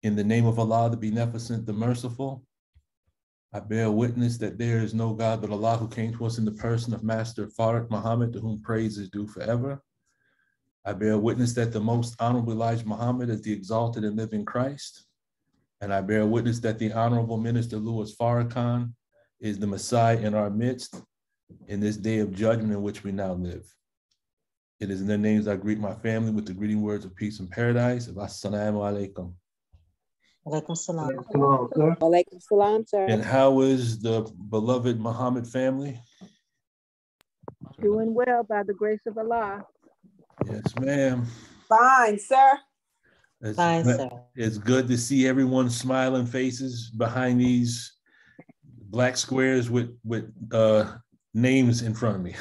In the name of Allah, the Beneficent, the Merciful, I bear witness that there is no God but Allah, who came to us in the person of Master Faraq Muhammad, to whom praise is due forever. I bear witness that the most honorable Elijah Muhammad is the exalted and living Christ. And I bear witness that the Honorable Minister Louis Farrakhan is the Messiah in our midst in this day of judgment in which we now live. It is in their names I greet my family with the greeting words of peace and paradise. Assalamu alaikum. Alaikum salam. Alaikum salam, sir. And how is the beloved Muhammad family? Doing well by the grace of Allah. Yes, ma'am. Fine, sir. Fine, sir. It's good to see everyone's smiling faces behind these black squares with names in front of me.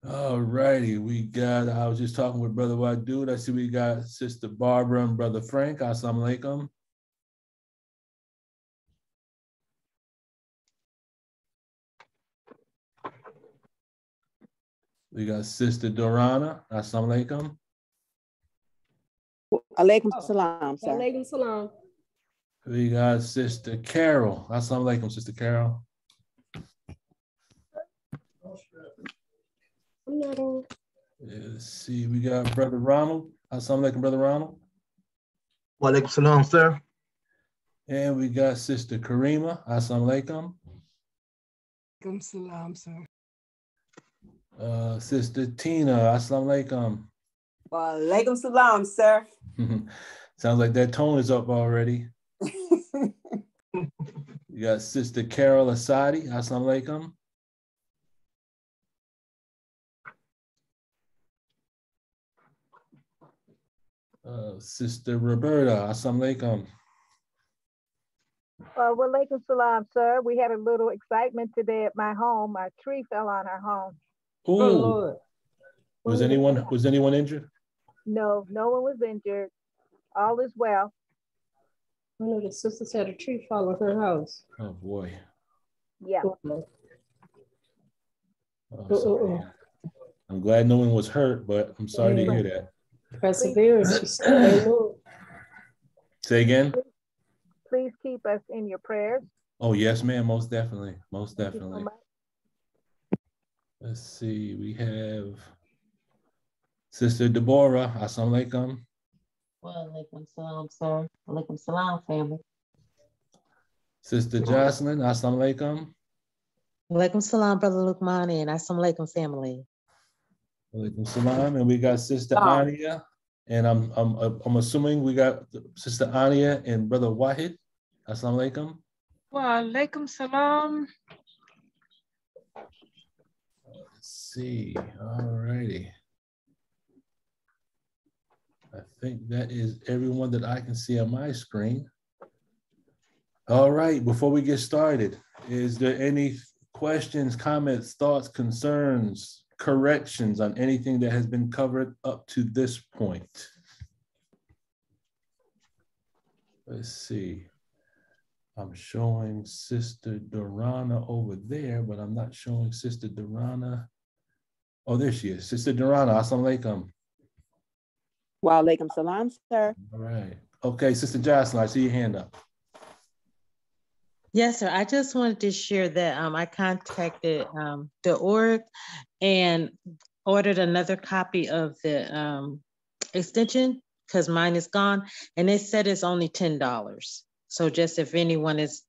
All righty, we got, I was just talking with Brother Wadud. I see we got Sister Barbara and Brother Frank. Assalamu alaikum. We got Sister Dorana. Assalamu alaikum. Alaikum salam, sir. Alaikum salam. We got Sister Carol. Assalamu alaikum, Sister Carol. Let's see, we got Brother Ronald. Assalamu alaikum, Brother Ronald. Wa alaikum salam, sir. And we got Sister Karima. Assalamu alaikum. Alaikum salam, sir. Sister Tina. Assalamu alaikum. Wa alaikum salam, sir. Sounds like that tone is up already. You got Sister Carol Asadi. Assalamu alaikum. Sister Roberta. Assalamu alaikum. Wa alaikum salam, sir. We had a little excitement today at my home. A tree fell on our home. Ooh. Oh, Lord. Was anyone injured? No, no one was injured. All is well. One of the sisters had a tree fall on her house. Oh boy. Yeah. Oh, sorry. I'm glad no one was hurt, but I'm sorry to hear that. Perseverance. Say again? Please keep us in your prayers. Oh, yes, ma'am. Most definitely. Most Thank you definitely. so much. Let's see. We have Sister Deborah. Assalamu alaikum. Wa alaikum salam, sir. Alaikum salam, family. Sister Jocelyn. Assalamu alaikum. Alaikum salam, Brother Lukmani, and assalamu alaikum, family. Alaikum salam. And we got Sister Ania. And I'm assuming we got Sister Ania and Brother Wahid. Assalamu alaikum. Wa alaikum salam. Let's see. All righty. I think that is everyone that I can see on my screen. All right, before we get started, is there any questions, comments, thoughts, concerns, corrections on anything that has been covered up to this point? Let's see. I'm showing Sister Dorana over there, but I'm not showing Sister Dorana. Oh, there she is. Sister Dorana, assalamu alaikum. Wa alaikum salam, sir. All right. Okay, Sister Jocelyn, I see your hand up. Yes, sir. I just wanted to share that I contacted the org and ordered another copy of the extension because mine is gone, and they said it's only $10. So just if anyone is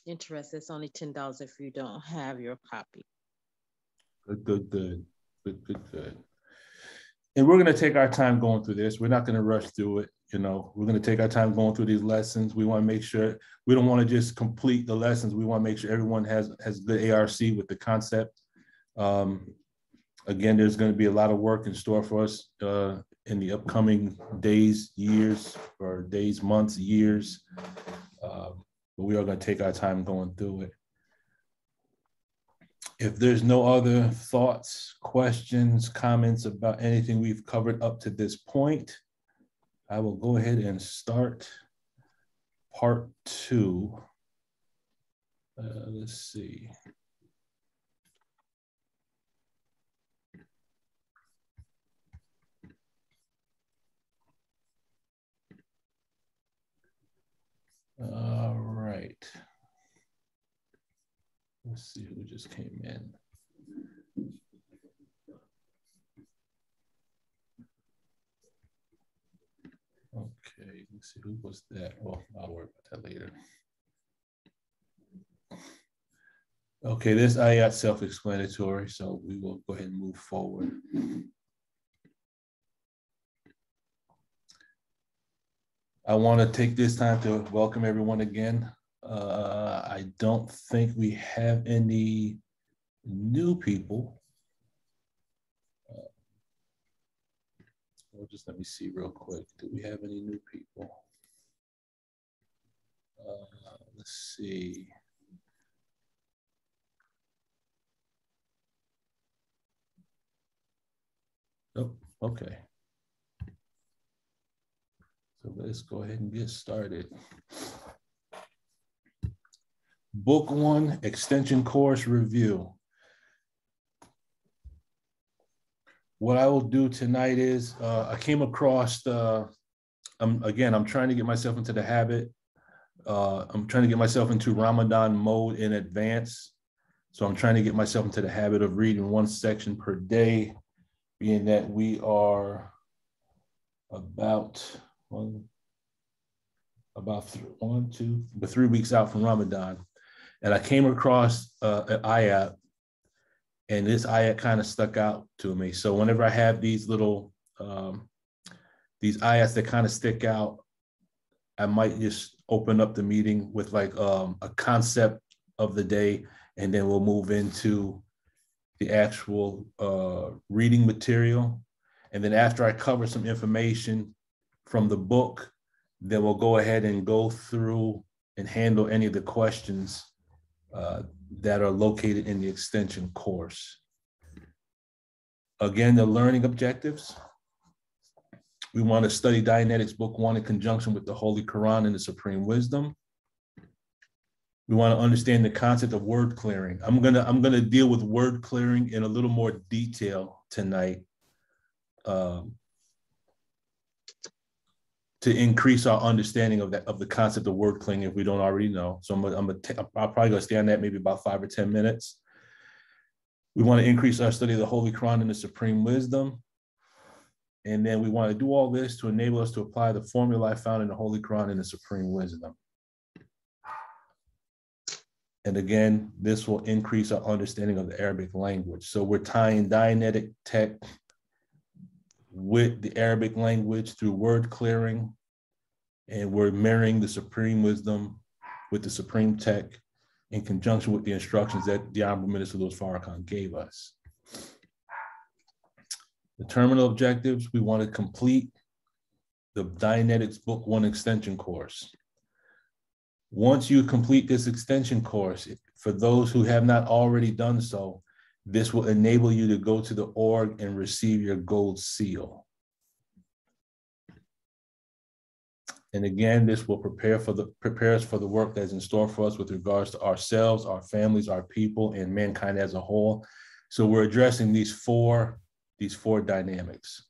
interested, it's only $10 if you don't have your copy. Good. And we're going to take our time going through this. We're not going to rush through it. You know, we're going to take our time going through these lessons. We want to make sure we don't want to just complete the lessons. We want to make sure everyone has good ARC with the concept. Again, there's going to be a lot of work in store for us in the upcoming days, years, or days, months, years. But we are going to take our time going through it. If there's no other thoughts, questions, comments about anything we've covered up to this point, I will go ahead and start part 2. Let's see. All right. Let's see who just came in. Okay, let's see, who was that? Well, I'll worry about that later. Okay, this ayat self-explanatory, so we will go ahead and move forward. I want to take this time to welcome everyone again. I don't think we have any new people. Well, just let me see real quick. Do we have any new people? Let's see. Oh, okay. So let's go ahead and get started. Book 1, Extension Course Review. What I will do tonight is, I came across, I'm trying to get myself into the habit. I'm trying to get myself into Ramadan mode in advance. So I'm trying to get myself into the habit of reading one section per day, being that we are about 3 weeks out from Ramadan. And I came across an ayat, and this ayat kind of stuck out to me. So whenever I have these little, these ayats that kind of stick out, I might just open up the meeting with like a concept of the day, and then we'll move into the actual reading material. And then after I cover some information from the book, then we'll go ahead and go through and handle any of the questions that are located in the extension course. Again, the learning objectives. We want to study Dianetics Book 1 in conjunction with the Holy Qur'an and the Supreme Wisdom. We want to understand the concept of word clearing. I'm gonna deal with word clearing in a little more detail tonight, to increase our understanding of the concept of word clearing if we don't already know. So I'll probably go stay on that maybe about 5 or 10 minutes. We want to increase our study of the Holy Qur'an and the Supreme Wisdom. And then we want to do all this to enable us to apply the formula I found in the Holy Qur'an and the Supreme Wisdom. And again, this will increase our understanding of the Arabic language. So we're tying Dianetic text with the Arabic language through word clearing, and we're marrying the Supreme Wisdom with the Supreme Text in conjunction with the instructions that the Honorable Minister Louis Farrakhan gave us. The terminal objectives, we want to complete the Dianetics Book 1 extension course. Once you complete this extension course, for those who have not already done so, this will enable you to go to the org and receive your gold seal. And again, this will prepare us for the work that's in store for us with regards to ourselves, our families, our people, and mankind as a whole. So we're addressing these four dynamics.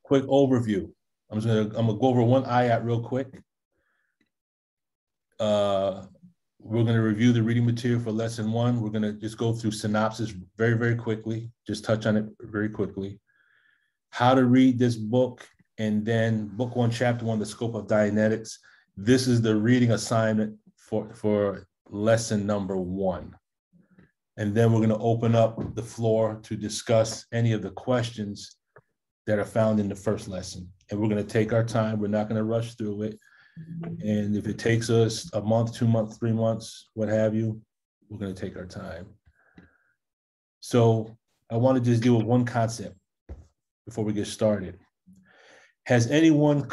Quick overview. I'm gonna go over one ayat real quick. We're going to review the reading material for lesson 1. We're going to just go through synopsis very, very quickly, just touch on it very quickly. How to read this book, and then book 1, chapter 1, the scope of Dianetics. This is the reading assignment for lesson number 1. And then we're going to open up the floor to discuss any of the questions that are found in the first lesson. And we're going to take our time. We're not going to rush through it. And if it takes us a month, 2 months, 3 months, what have you, we're going to take our time. So I want to just deal with one concept before we get started. Has anyone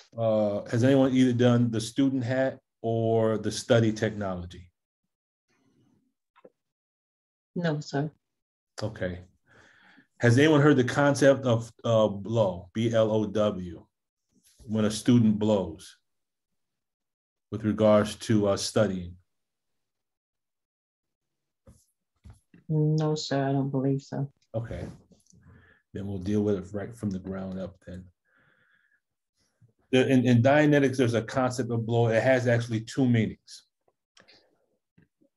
either done the student hat or the study technology? No, sir. Okay. Has anyone heard the concept of blow, B-L-O-W? When a student blows with regards to studying? No, sir, I don't believe so. Okay, then we'll deal with it right from the ground up then. In Dianetics, there's a concept of blow. It has actually two meanings.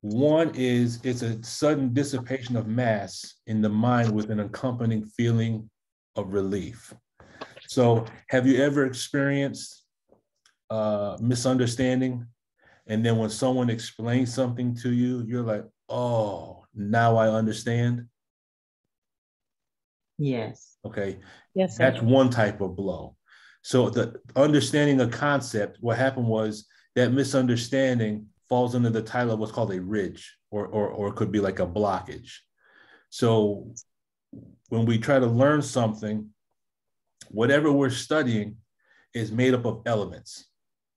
One is it's a sudden dissipation of mass in the mind with an accompanying feeling of relief. So have you ever experienced misunderstanding? And then when someone explains something to you, you're like, oh, now I understand. Yes. Okay. Yes, sir. That's one type of blow. So the understanding a concept, what happened was that misunderstanding falls under the title of what's called a ridge, or it could be like a blockage. So when we try to learn something, whatever we're studying is made up of elements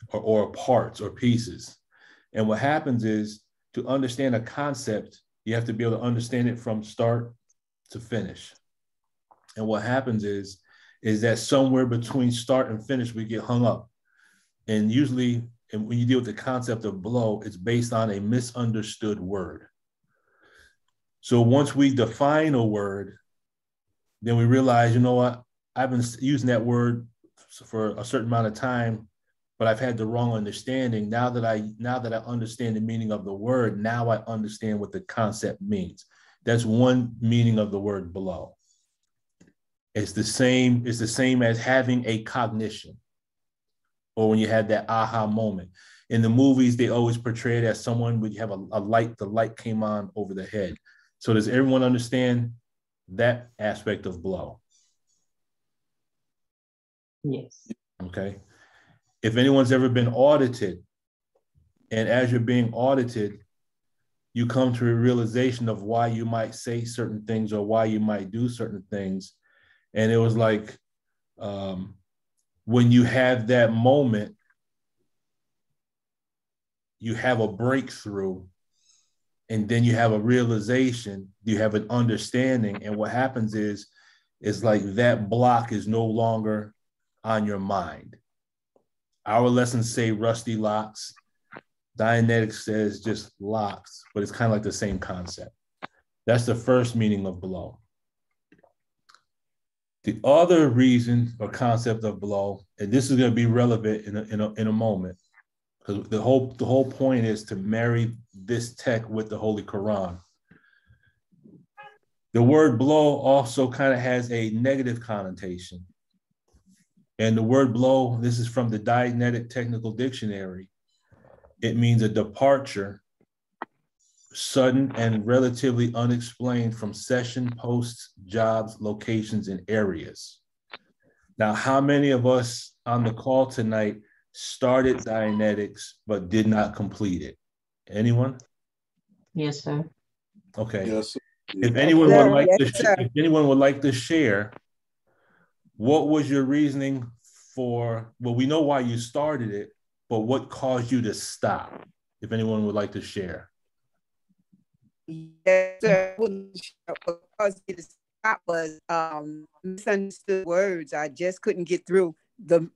or parts or pieces. And what happens is, to understand a concept, you have to be able to understand it from start to finish. And what happens is that somewhere between start and finish, we get hung up. And usually, and when you deal with the concept of blow, it's based on a misunderstood word. So once we define a word, then we realize, you know what, I've been using that word for a certain amount of time, but I've had the wrong understanding. Now that I understand the meaning of the word, now I understand what the concept means. That's one meaning of the word blow. It's the same as having a cognition, or when you had that aha moment. In the movies, they always portray it as someone would have a light, the light came on over the head. So does everyone understand that aspect of blow? Yes. Okay. If anyone's ever been audited, and as you're being audited, you come to a realization of why you might say certain things or why you might do certain things. And it was like, when you have that moment, you have a breakthrough, and then you have a realization, you have an understanding. And what happens is like that block is no longer on your mind. Our lessons say rusty locks. Dianetics says just locks, but it's kind of like the same concept. That's the first meaning of blow. The other reason or concept of blow, and this is going to be relevant in a moment, because the whole point is to marry this tech with the Holy Qur'an. The word blow also kind of has a negative connotation. And the word blow, this is from the Dianetic Technical Dictionary. It means a departure, sudden and relatively unexplained from session, posts, jobs, locations, and areas. Now, how many of us on the call tonight started Dianetics but did not complete it? Anyone? Yes, sir. Okay. Yes. If anyone would like Yes, sir. if anyone would like to share, what was your reasoning for? Well, we know why you started it, but what caused you to stop? If anyone would like to share. Yes, sir. What caused me to stop was misunderstood words. I just couldn't get through the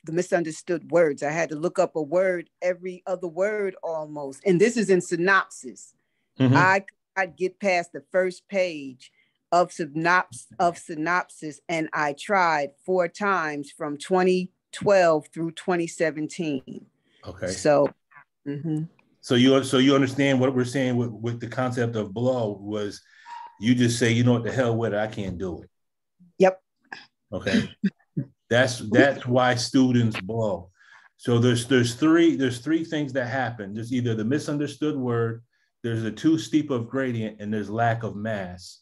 misunderstood words. I had to look up a word, every other word almost. And this is in synopsis. Mm-hmm. I could not get past the first page of synopsis, and I tried 4 times from 2012 through 2017. Okay. So, mm-hmm. So you understand what we're saying with the concept of blow was, you just say, you know what, the hell with it, I can't do it. Yep. Okay. That's why students blow. So there's three things that happen. There's either the misunderstood word, there's a too steep of gradient, and there's lack of mass.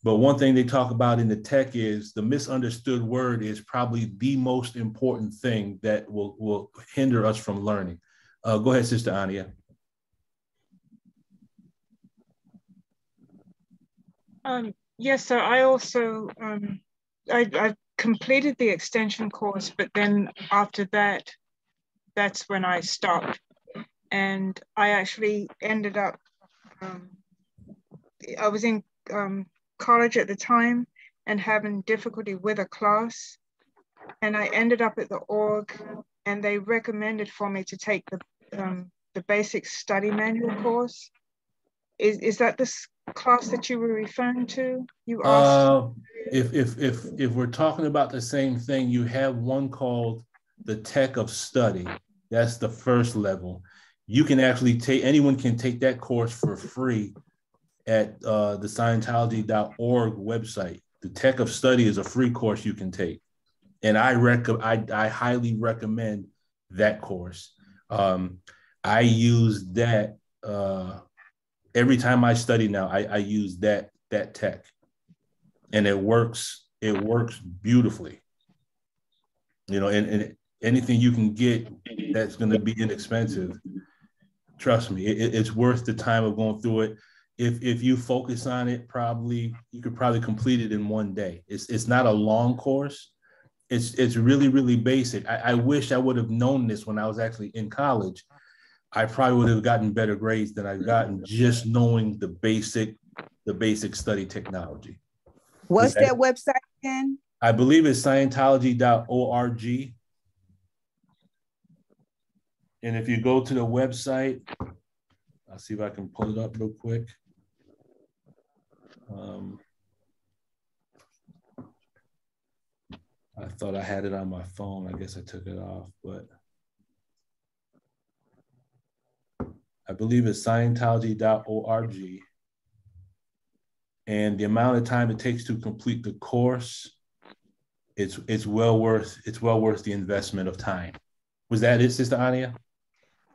But one thing they talk about in the tech is the misunderstood word is probably the most important thing that will hinder us from learning. Go ahead, Sister Ania. Yes, so I also, I completed the extension course, but then after that, that's when I stopped. And I actually ended up, I was in college at the time and having difficulty with a class. And I ended up at the org, and they recommended for me to take the basic study manual course. Is that this class that you were referring to? You asked. If we're talking about the same thing, you have one called the tech of study. That's the first level. You can actually anyone can take that course for free at the Scientology.org website. The tech of study is a free course you can take. And I highly recommend that course. I use that every time I study now. I use that tech, and it works. It works beautifully. You know, and anything you can get that's going to be inexpensive, trust me, it's worth the time of going through it. If you focus on it, you could probably complete it in one day. It's not a long course. It's really, really basic. I wish I would have known this when I was actually in college. I probably would have gotten better grades than I've gotten just knowing the basic study technology. What's that website again? I believe it's Scientology.org. And if you go to the website, I'll see if I can pull it up real quick. I thought I had it on my phone. I guess I took it off, but I believe it's Scientology.org. And the amount of time it takes to complete the course, it's well worth the investment of time. Was that it, Sister Ania?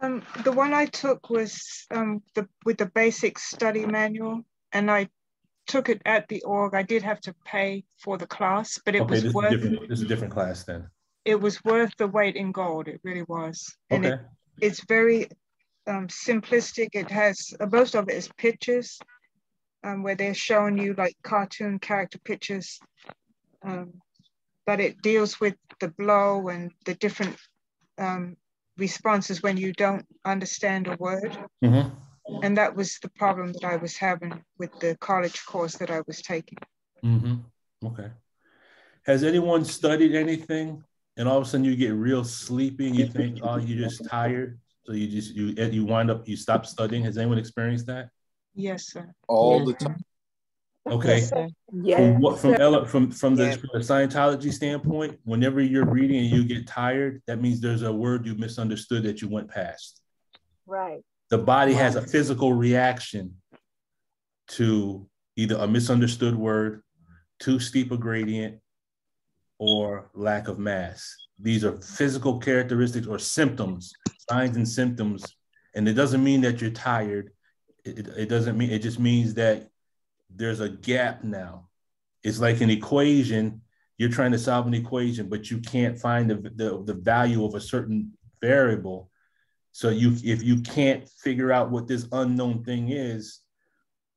The one I took was with the basic study manual, and I took it at the org. I did have to pay for the class, but it was worth. This is a different class then. It was worth the weight in gold. It really was, and okay. It's very simplistic. It has most of it is pictures, where they're showing you like cartoon character pictures, but it deals with the blow and the different responses when you don't understand a word. Mm-hmm. And that was the problem that I was having with the college course that I was taking. Mm-hmm. Okay. Has anyone studied anything and all of a sudden you get real sleepy and you think, oh, you're just tired? So you wind up, you stop studying. Has anyone experienced that? Yes, sir. All the time. Okay. Yes, sir. From the Scientology standpoint, whenever you're reading and you get tired, that means there's a word you misunderstood that you went past. Right. The body has a physical reaction to either a misunderstood word, too steep a gradient, or lack of mass. These are physical characteristics or symptoms, signs and symptoms. And it doesn't mean that you're tired. It doesn't mean, it just means that there's a gap now. It's like an equation. You're trying to solve an equation, but you can't find the value of a certain variable. So if you can't figure out what this unknown thing is,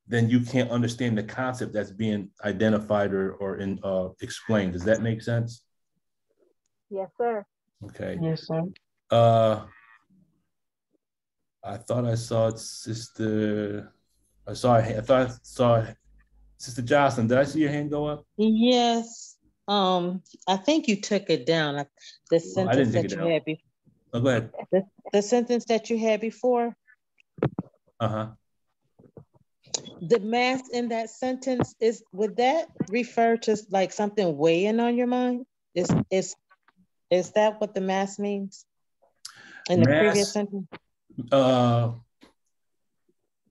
then you can't understand the concept that's being identified or explained. Does that make sense? Yes, sir. Okay. Yes, sir. I thought I saw Sister. I thought I saw Sister Jocelyn. Did I see your hand go up? Yes. I think you took it down. The sentence I didn't take that it you down. had before. Oh, go ahead. The sentence that you had before. Uh-huh. The mass in that sentence would that refer to like something weighing on your mind? Is that what the mass means in the previous sentence?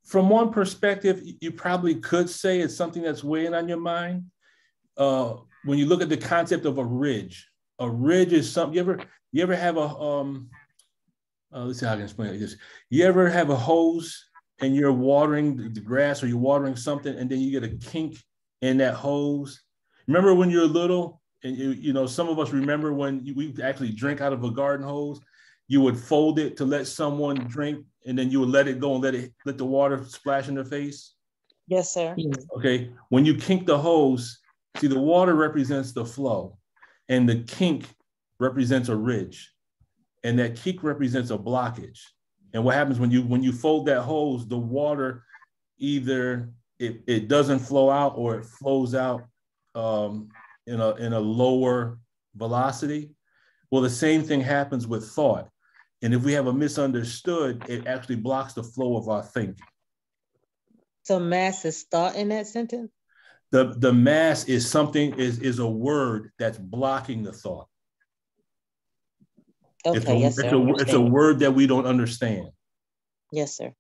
From one perspective, you probably could say it's something that's weighing on your mind. When you look at the concept of a ridge is something. You ever have a let's see how I can explain it like this. You ever have a hose and you're watering the grass or you're watering something and then you get a kink in that hose? Remember when you're little and you know, some of us remember when we actually drink out of a garden hose, you would fold it to let someone drink and then you would let it go and let the water splash in their face? Yes, sir. Okay, when you kink the hose, see, the water represents the flow and the kink represents a ridge and that kink represents a blockage. And what happens when you fold that hose, the water either it doesn't flow out or it flows out in a lower velocity. Well, the same thing happens with thought. And if we have a misunderstood, it actually blocks the flow of our thinking. So mass is thought in that sentence? The mass is something, is a word that's blocking the thought. Okay, yes, sir. It's a word that we don't understand. Yes, sir.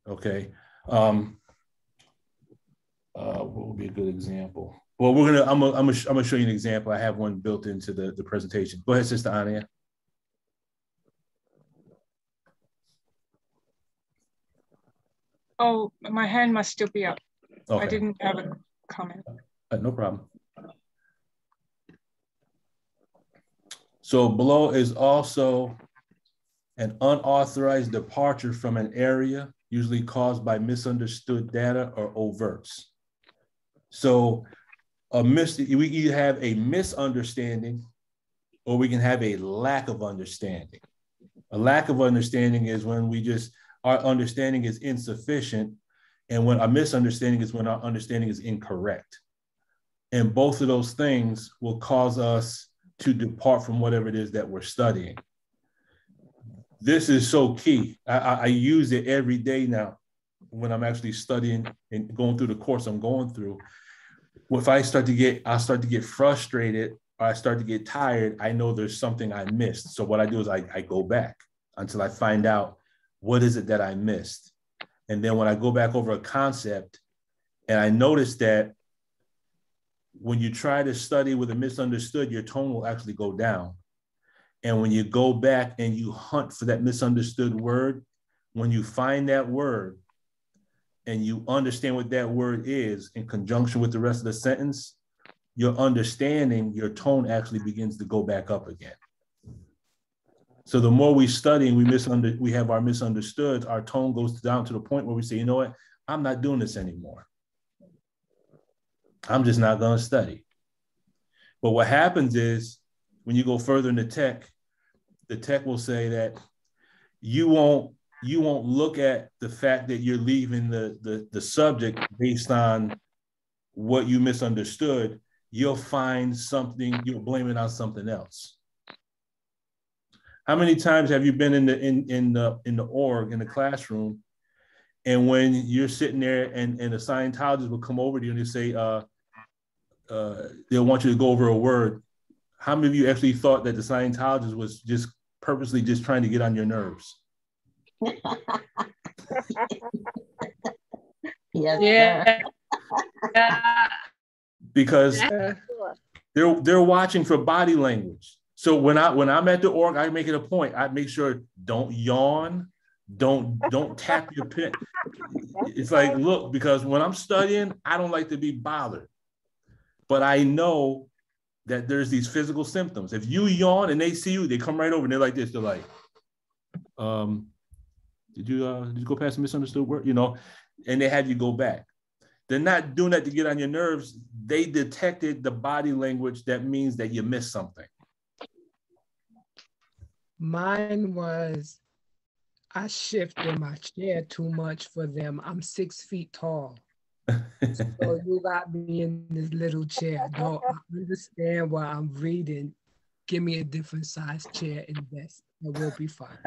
Okay. What would be a good example? Well, I'm gonna show you an example. I have one built into the presentation. Go ahead, Sister Ania. Oh, my hand must still be up. Okay. I didn't have a comment. No problem. So below is also an unauthorized departure from an area, usually caused by misunderstood data or overts. So we either have a misunderstanding or we can have a lack of understanding. A lack of understanding is when our understanding is insufficient, and when a misunderstanding is when our understanding is incorrect. And both of those things will cause us to depart from whatever it is that we're studying. This is so key. I use it every day now when I'm actually studying and going through the course I'm going through. If I start to get frustrated or I start to get tired, I know there's something I missed. So what I do is I go back until I find out what is it that I missed. And then when I go back over a concept and I notice that when you try to study with a misunderstood, your tone will actually go down. And when you go back and you hunt for that misunderstood word, when you find that word and you understand what that word is in conjunction with the rest of the sentence, your understanding, your tone actually begins to go back up again. So the more we study and we have our misunderstoods, our tone goes down to the point where we say, you know what, I'm not doing this anymore. I'm just not going to study. But what happens is when you go further in the tech will say that you won't look at the fact that you're leaving the subject based on what you misunderstood. You'll find something, you'll blame it on something else. How many times have you been in the org, in the classroom, and when you're sitting there and the Scientologist will come over to you and they say, they'll want you to go over a word. How many of you actually thought that the Scientologist was just purposely just trying to get on your nerves? Yes, Yeah. Because they're watching for body language. So when I'm at the org, I make it a point. I make sure don't yawn, don't tap your pen. It's like, look, because when I'm studying, I don't like to be bothered. But I know that there's these physical symptoms. If you yawn and they see you, they come right over and they're like this. They're like, did you go past a misunderstood word? You know, and they have you go back. They're not doing that to get on your nerves. They detected the body language that means that you missed something. Mine was, I shifted my chair too much for them. I'm 6 feet tall. So you got me in this little chair. Don't understand why I'm reading. Give me a different size chair and desk. It will be fine.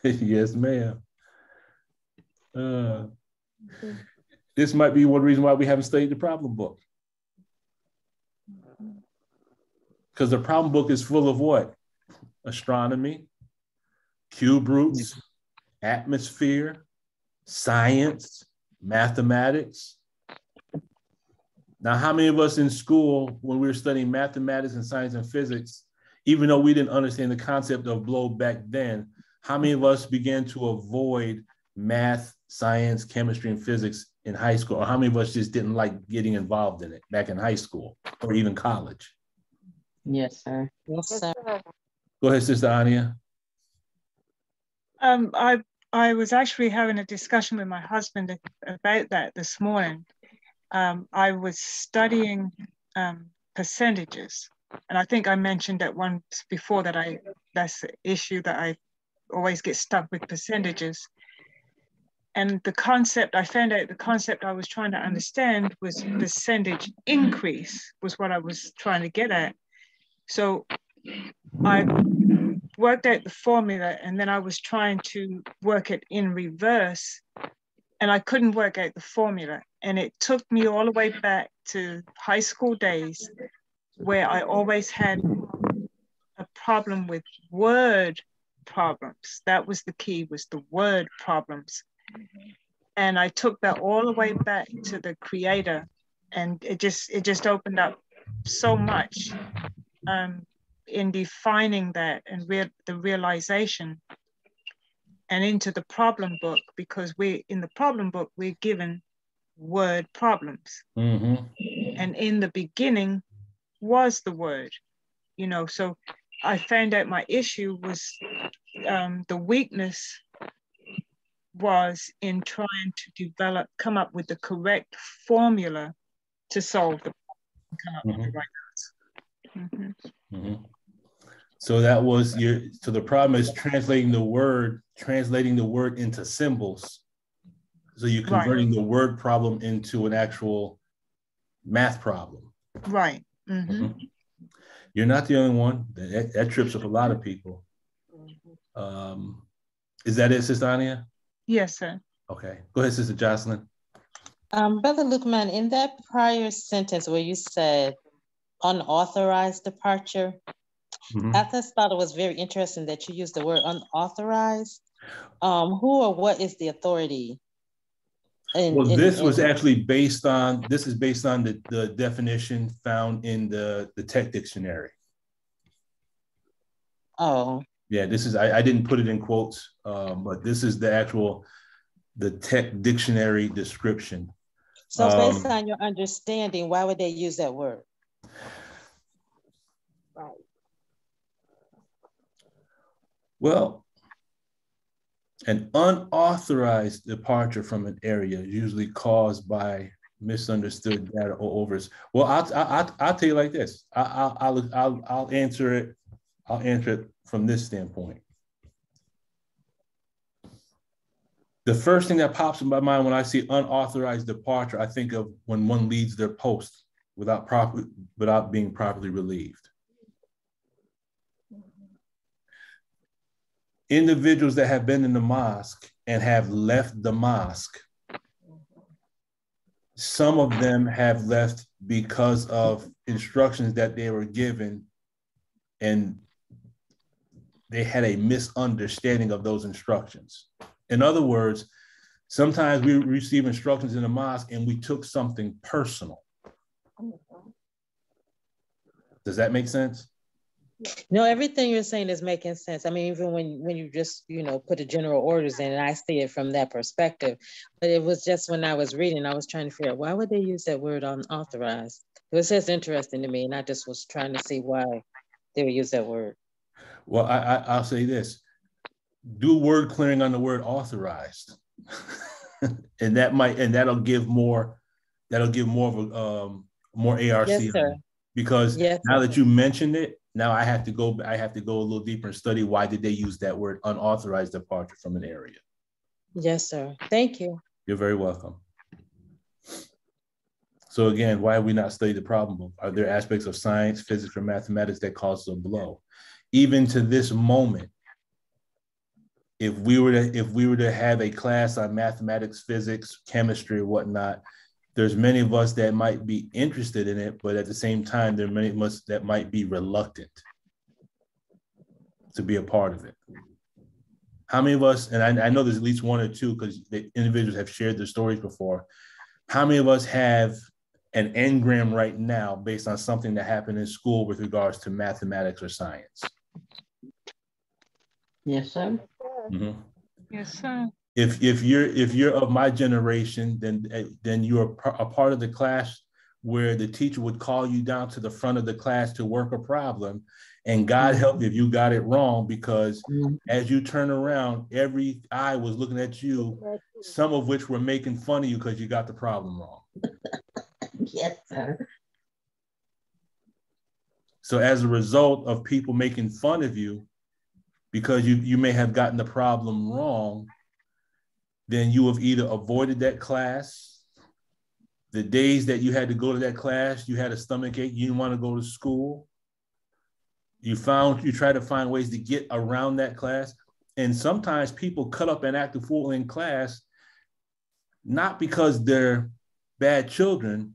Yes, ma'am. This might be one reason why we haven't studied the problem book. Because the problem book is full of what? Astronomy, cube roots, atmosphere, science, mathematics. Now, how many of us in school, when we were studying mathematics and science and physics, even though we didn't understand the concept of blow back then, how many of us began to avoid math, science, chemistry, and physics in high school? Or how many of us just didn't like getting involved in it back in high school or even college? Yes, sir. Yes, sir. Go ahead, Sister Ania. I was actually having a discussion with my husband about that this morning. I was studying percentages, and I think I mentioned that once before that's the issue that I always get stuck with percentages. And the concept, I found out the concept I was trying to understand was percentage increase was what I was trying to get at. So I worked out the formula and then I was trying to work it in reverse and I couldn't work out the formula. And it took me all the way back to high school days where I always had a problem with word problems. That was the key, was the word problems. And I took that all the way back to the creator, and it just opened up so much in defining that and the realization, and into the problem book, because in the problem book, we're given word problems. And in the beginning was the word, you know, so I found out my issue was the weakness was in trying to come up with the correct formula to solve the problem, come up with the right answer. So that was so the problem is translating the word into symbols. So you're converting the word problem into an actual math problem. Right. You're not the only one. That trips up a lot of people. Is that it, Sister Ania? Yes, sir. Okay. Go ahead, Sister Jocelyn. Brother Lukeman, in that prior sentence where you said unauthorized departure, I just thought it was very interesting that you used the word unauthorized. Who or what is the authority? This is based on the definition found in the Tech Dictionary. Oh. Yeah, this is, I didn't put it in quotes, but this is the Tech Dictionary description. So based on your understanding, why would they use that word? Well, an unauthorized departure from an area usually caused by misunderstood data or overs. Well, I'll tell you like this. I'll answer it. I'll answer it from this standpoint. The first thing that pops in my mind when I see unauthorized departure, I think of when one leaves their post without being properly relieved. Individuals that have been in the mosque and have left the mosque, some of them have left because of instructions that they were given and they had a misunderstanding of those instructions. In other words, sometimes we receive instructions in the mosque and we took something personal. Does that make sense? No, everything you're saying is making sense. I mean, even when you just, put the general orders in, and I see it from that perspective. But it was just when I was reading, I was trying to figure out why would they use that word unauthorized? It was just interesting to me, and I just was trying to see why they would use that word. Well, I'll say this: do word clearing on the word authorized, and that'll give more of a more ARC. Yes, sir. Because now that you mentioned it, now I have to go a little deeper and study why did they use that word unauthorized departure from an area. Yes, sir. Thank you. You're very welcome. So again, why have we not studied the problem book? Are there aspects of science, physics, or mathematics that cause a blow? Even to this moment, if we were to have a class on mathematics, physics, chemistry, or whatnot, there's many of us that might be interested in it, but at the same time, there are many of us that might be reluctant to be a part of it. How many of us, and I know there's at least one or two because the individuals have shared their stories before, how many of us have an engram right now based on something that happened in school with regards to mathematics or science? Yes, sir. Mm-hmm. Yes, sir. If you're of my generation, then you're a part of the class where the teacher would call you down to the front of the class to work a problem, and God help you if you got it wrong, because as you turn around, every eye was looking at you, some of which were making fun of you because you got the problem wrong. Yes, sir. So as a result of people making fun of you because you may have gotten the problem wrong, then you have either avoided that class. The days that you had to go to that class, you had a stomach ache, you didn't want to go to school. You try to find ways to get around that class. And sometimes people cut up and act a fool in class, not because they're bad children,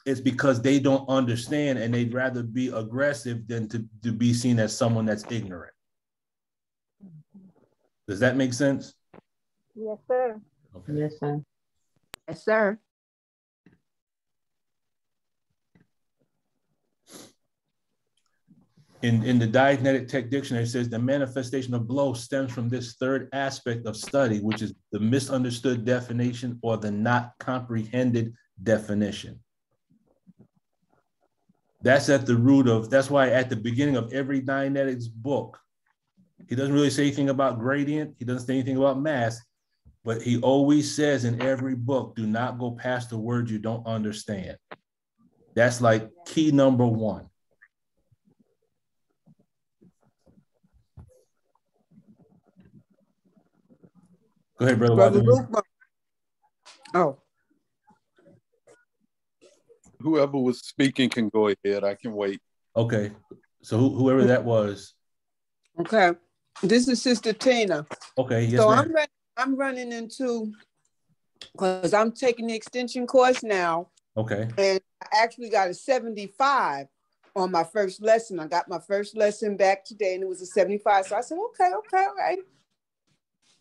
it's because they don't understand and they'd rather be aggressive than to be seen as someone that's ignorant. Does that make sense? Yes, sir. Okay. Yes, sir. Yes, sir. In the Dianetic Tech Dictionary, it says the manifestation of blow stems from this third aspect of study, which is the misunderstood definition or the not comprehended definition. That's at the root of, that's why at the beginning of every Dianetics book, he doesn't really say anything about gradient. He doesn't say anything about mass, but he always says in every book, do not go past the words you don't understand. That's like key number one. Go ahead, Brother Luke. Oh. Whoever was speaking can go ahead. I can wait. Okay. So whoever that was. Okay. This is Sister Tina. Okay. Yes, so ma'am. I'm running into, because I'm taking the extension course now. Okay. And I actually got a 75 on my first lesson. I got my first lesson back today and it was a 75. So I said, okay, all right.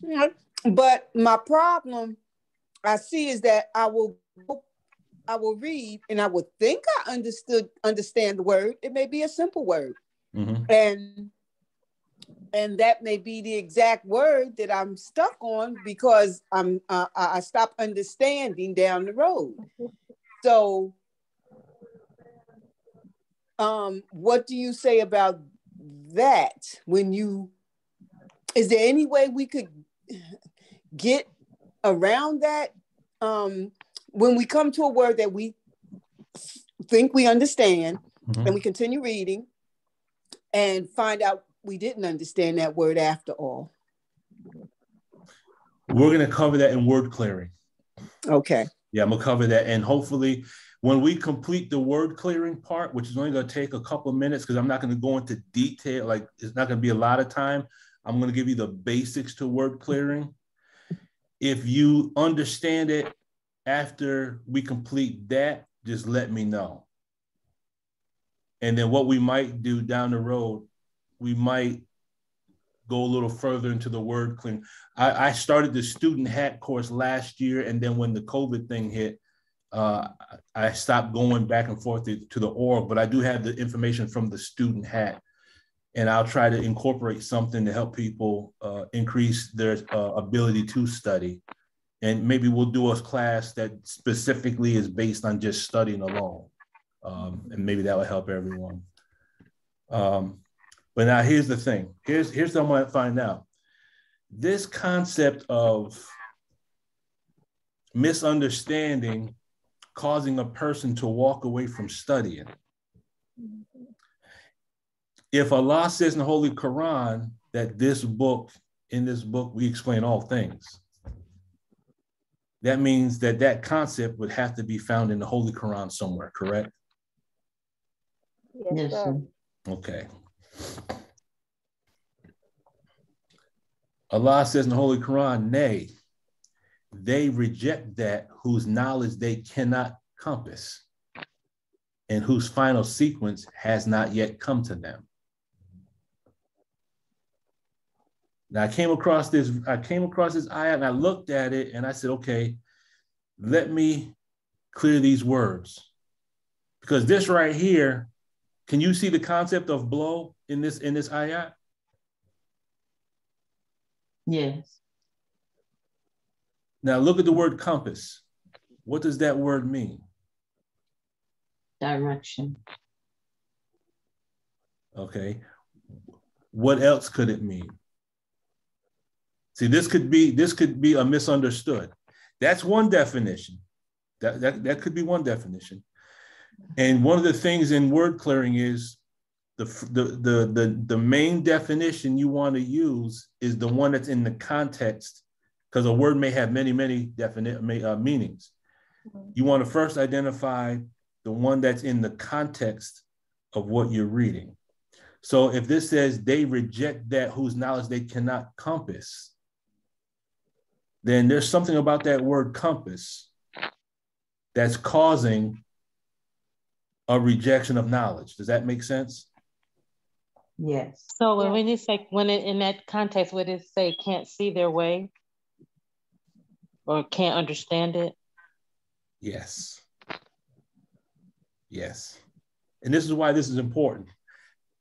Yeah. But my problem I see is that I will read and I would think I understand the word. It may be a simple word. Mm-hmm. And that may be the exact word that I'm stuck on because I stopped understanding down the road. So what do you say about that? Is there any way we could get around that? When we come to a word that we think we understand, mm-hmm. and we continue reading and find out we didn't understand that word after all. We're going to cover that in word clearing. Okay. Yeah, I'm going to cover that. And hopefully when we complete the word clearing part, which is only going to take a couple of minutes, because I'm not going to go into detail, like it's not going to be a lot of time. I'm going to give you the basics to word clearing. If you understand it after we complete that, just let me know. And then what we might do down the road, we might go a little further into the word clearing. I started the student hat course last year, and then when the COVID thing hit, I stopped going back and forth to the org, but I do have the information from the student hat, and I'll try to incorporate something to help people increase their ability to study. And maybe we'll do a class that specifically is based on just studying alone. And maybe that will help everyone. But now here's the thing. Here's what I want to find out. This concept of misunderstanding causing a person to walk away from studying. If Allah says in the Holy Qur'an that in this book, we explain all things, that means that concept would have to be found in the Holy Qur'an somewhere, correct? Yes, sir. Okay. Allah says in the Holy Qur'an, nay, they reject that whose knowledge they cannot compass and whose final sequence has not yet come to them. Now I came across this ayah and I looked at it and I said, okay, let me clear these words. Because this right here, can you see the concept of blow in this ayah? Yes. Now look at the word compass. What does that word mean? Direction. Okay. What else could it mean? See, this could be a misunderstood. That's one definition. That could be one definition. And one of the things in word clearing is the main definition you want to use is the one that's in the context, because a word may have many definite meanings. You want to first identify the one that's in the context of what you're reading. So if this says they reject that whose knowledge they cannot compass, then there's something about that word compass that's causing a rejection of knowledge. Does that make sense? Yes. So Yeah. when it's like, in that context, would it say can't see their way or can't understand it? Yes. Yes. And this is why this is important.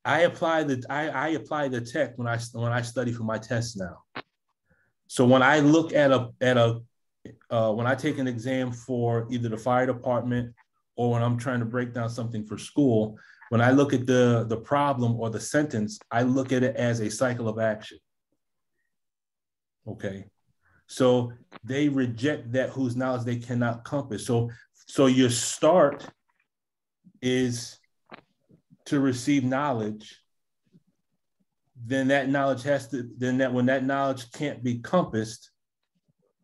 I apply the tech when I study for my tests now. So when I look at when I take an exam for either the fire department or when I'm trying to break down something for school, when I look at the problem or the sentence, I look at it as a cycle of action. Okay. So they reject that whose knowledge they cannot compass. So your start is to receive knowledge. Then that knowledge when that knowledge can't be compassed,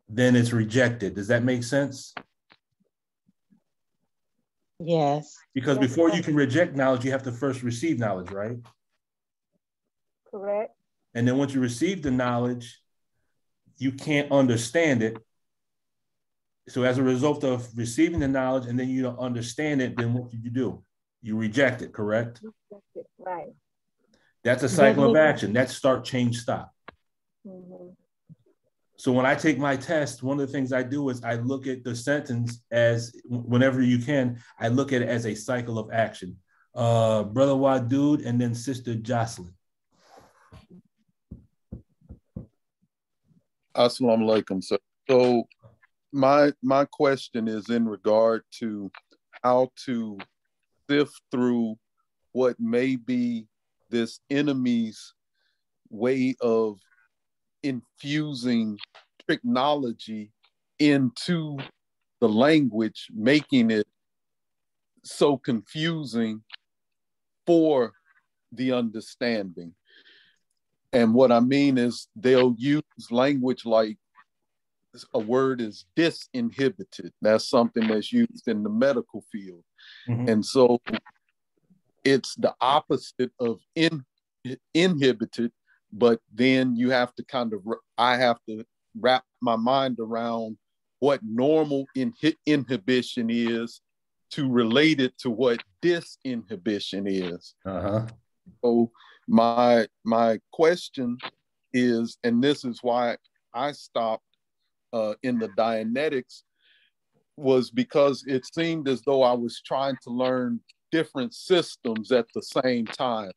then it's rejected. Does that make sense? Yes. Because Yes, before sir. you can reject knowledge, you have to first receive knowledge, right? Correct. And then once you receive the knowledge, you can't understand it. So as a result of receiving the knowledge and then you don't understand it, then what do? You reject it, correct? Right. That's a cycle of action. That's start, change, stop. Mm-hmm. So when I take my test, one of the things I do is I look at the sentence as, whenever you can, I look at it as a cycle of action. Brother Wadud and then Sister Jocelyn. Assalamu alaikum, sir. So my question is in regard to how to sift through what may be this enemy's way of infusing technology into the language, making it so confusing for the understanding. And what I mean is they'll use language like a word is disinhibited. That's something that's used in the medical field. Mm-hmm. And so it's the opposite of inhibited, but then you have to I have to wrap my mind around what normal inhibition is to relate it to what disinhibition is. Uh-huh. So my question is, and this is why I stopped in the Dianetics, was because it seemed as though I was trying to learn different systems at the same time.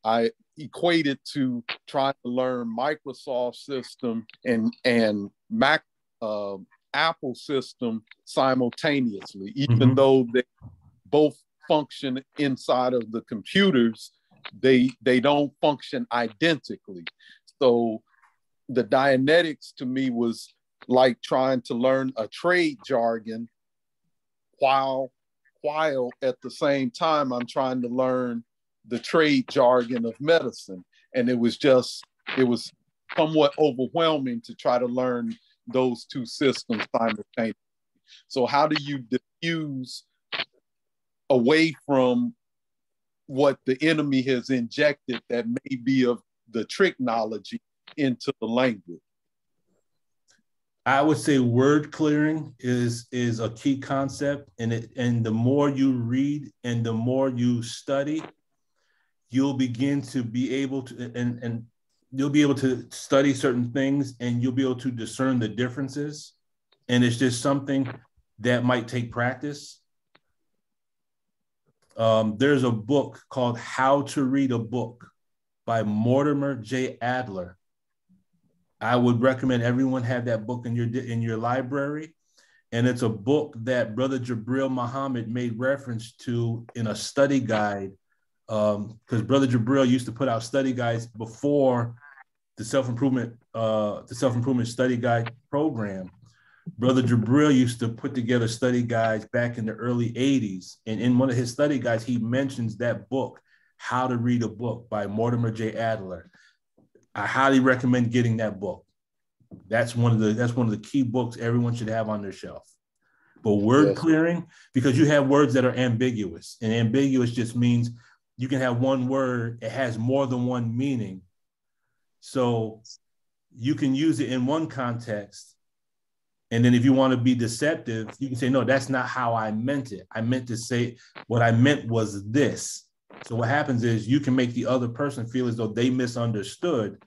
I equated to trying to learn Microsoft system and Mac Apple system simultaneously, even though they both function inside of the computers, they don't function identically. So the Dianetics to me was like trying to learn a trade jargon while at the same time I'm trying to learn the trade jargon of medicine. And it was somewhat overwhelming to try to learn those two systems simultaneously. So how do you diffuse away from what the enemy has injected that may be of the technology into the language? I would say word clearing is a key concept, and the more you read and the more you study, you'll begin to be able to, and you'll be able to study certain things and you'll be able to discern the differences. And it's just something that might take practice. There's a book called How to Read a Book by Mortimer J. Adler. I would recommend everyone have that book in your library. And it's a book that Brother Jabril Muhammad made reference to in a study guide, because Brother Jabril used to put out study guides before the self-improvement study guide program. Brother Jabril used to put together study guides back in the early 80s. And in one of his study guides, he mentions that book, How to Read a Book by Mortimer J. Adler. I highly recommend getting that book. That's one of the key books everyone should have on their shelf. But word clearing, because you have words that are ambiguous, and ambiguous just means you can have one word, it has more than one meaning. So you can use it in one context, And then if you want to be deceptive, you can say, no, that's not how I meant it. I meant to say what I meant was this. So what happens is you can make the other person feel as though they misunderstood.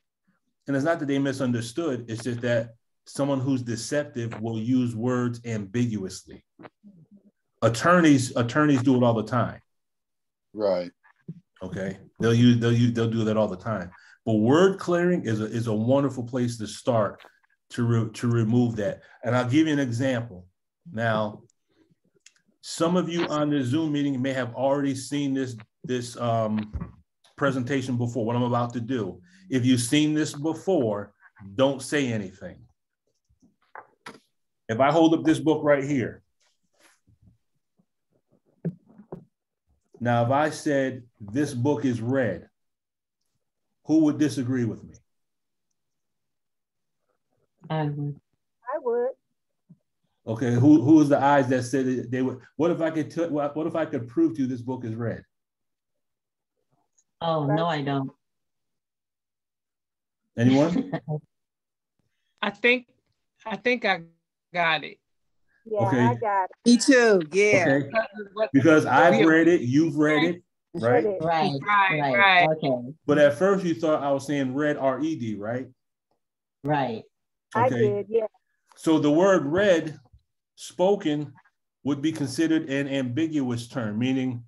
And it's not that they misunderstood. It's just that someone who's deceptive will use words ambiguously. Attorneys do it all the time. Right. Okay. They'll do that all the time. But word clearing is a wonderful place to start to remove that. And I'll give you an example. Now, some of you on the Zoom meeting may have already seen this presentation before, what I'm about to do. If you've seen this before, don't say anything. If I hold up this book right here, now if I said this book is red, who would disagree with me? I would. I would. Okay, who is the eyes that said they would? What if I could prove to you this book is red? Oh, no, I don't. Anyone? I think I got it. Yeah, Okay. I got it. Me too. Yeah. Okay. Because I've read it, you've read it, right? Right. Okay. But at first you thought I was saying red, R-E-D, right? Right. Okay. I did, yeah. So the word red spoken would be considered an ambiguous term, meaning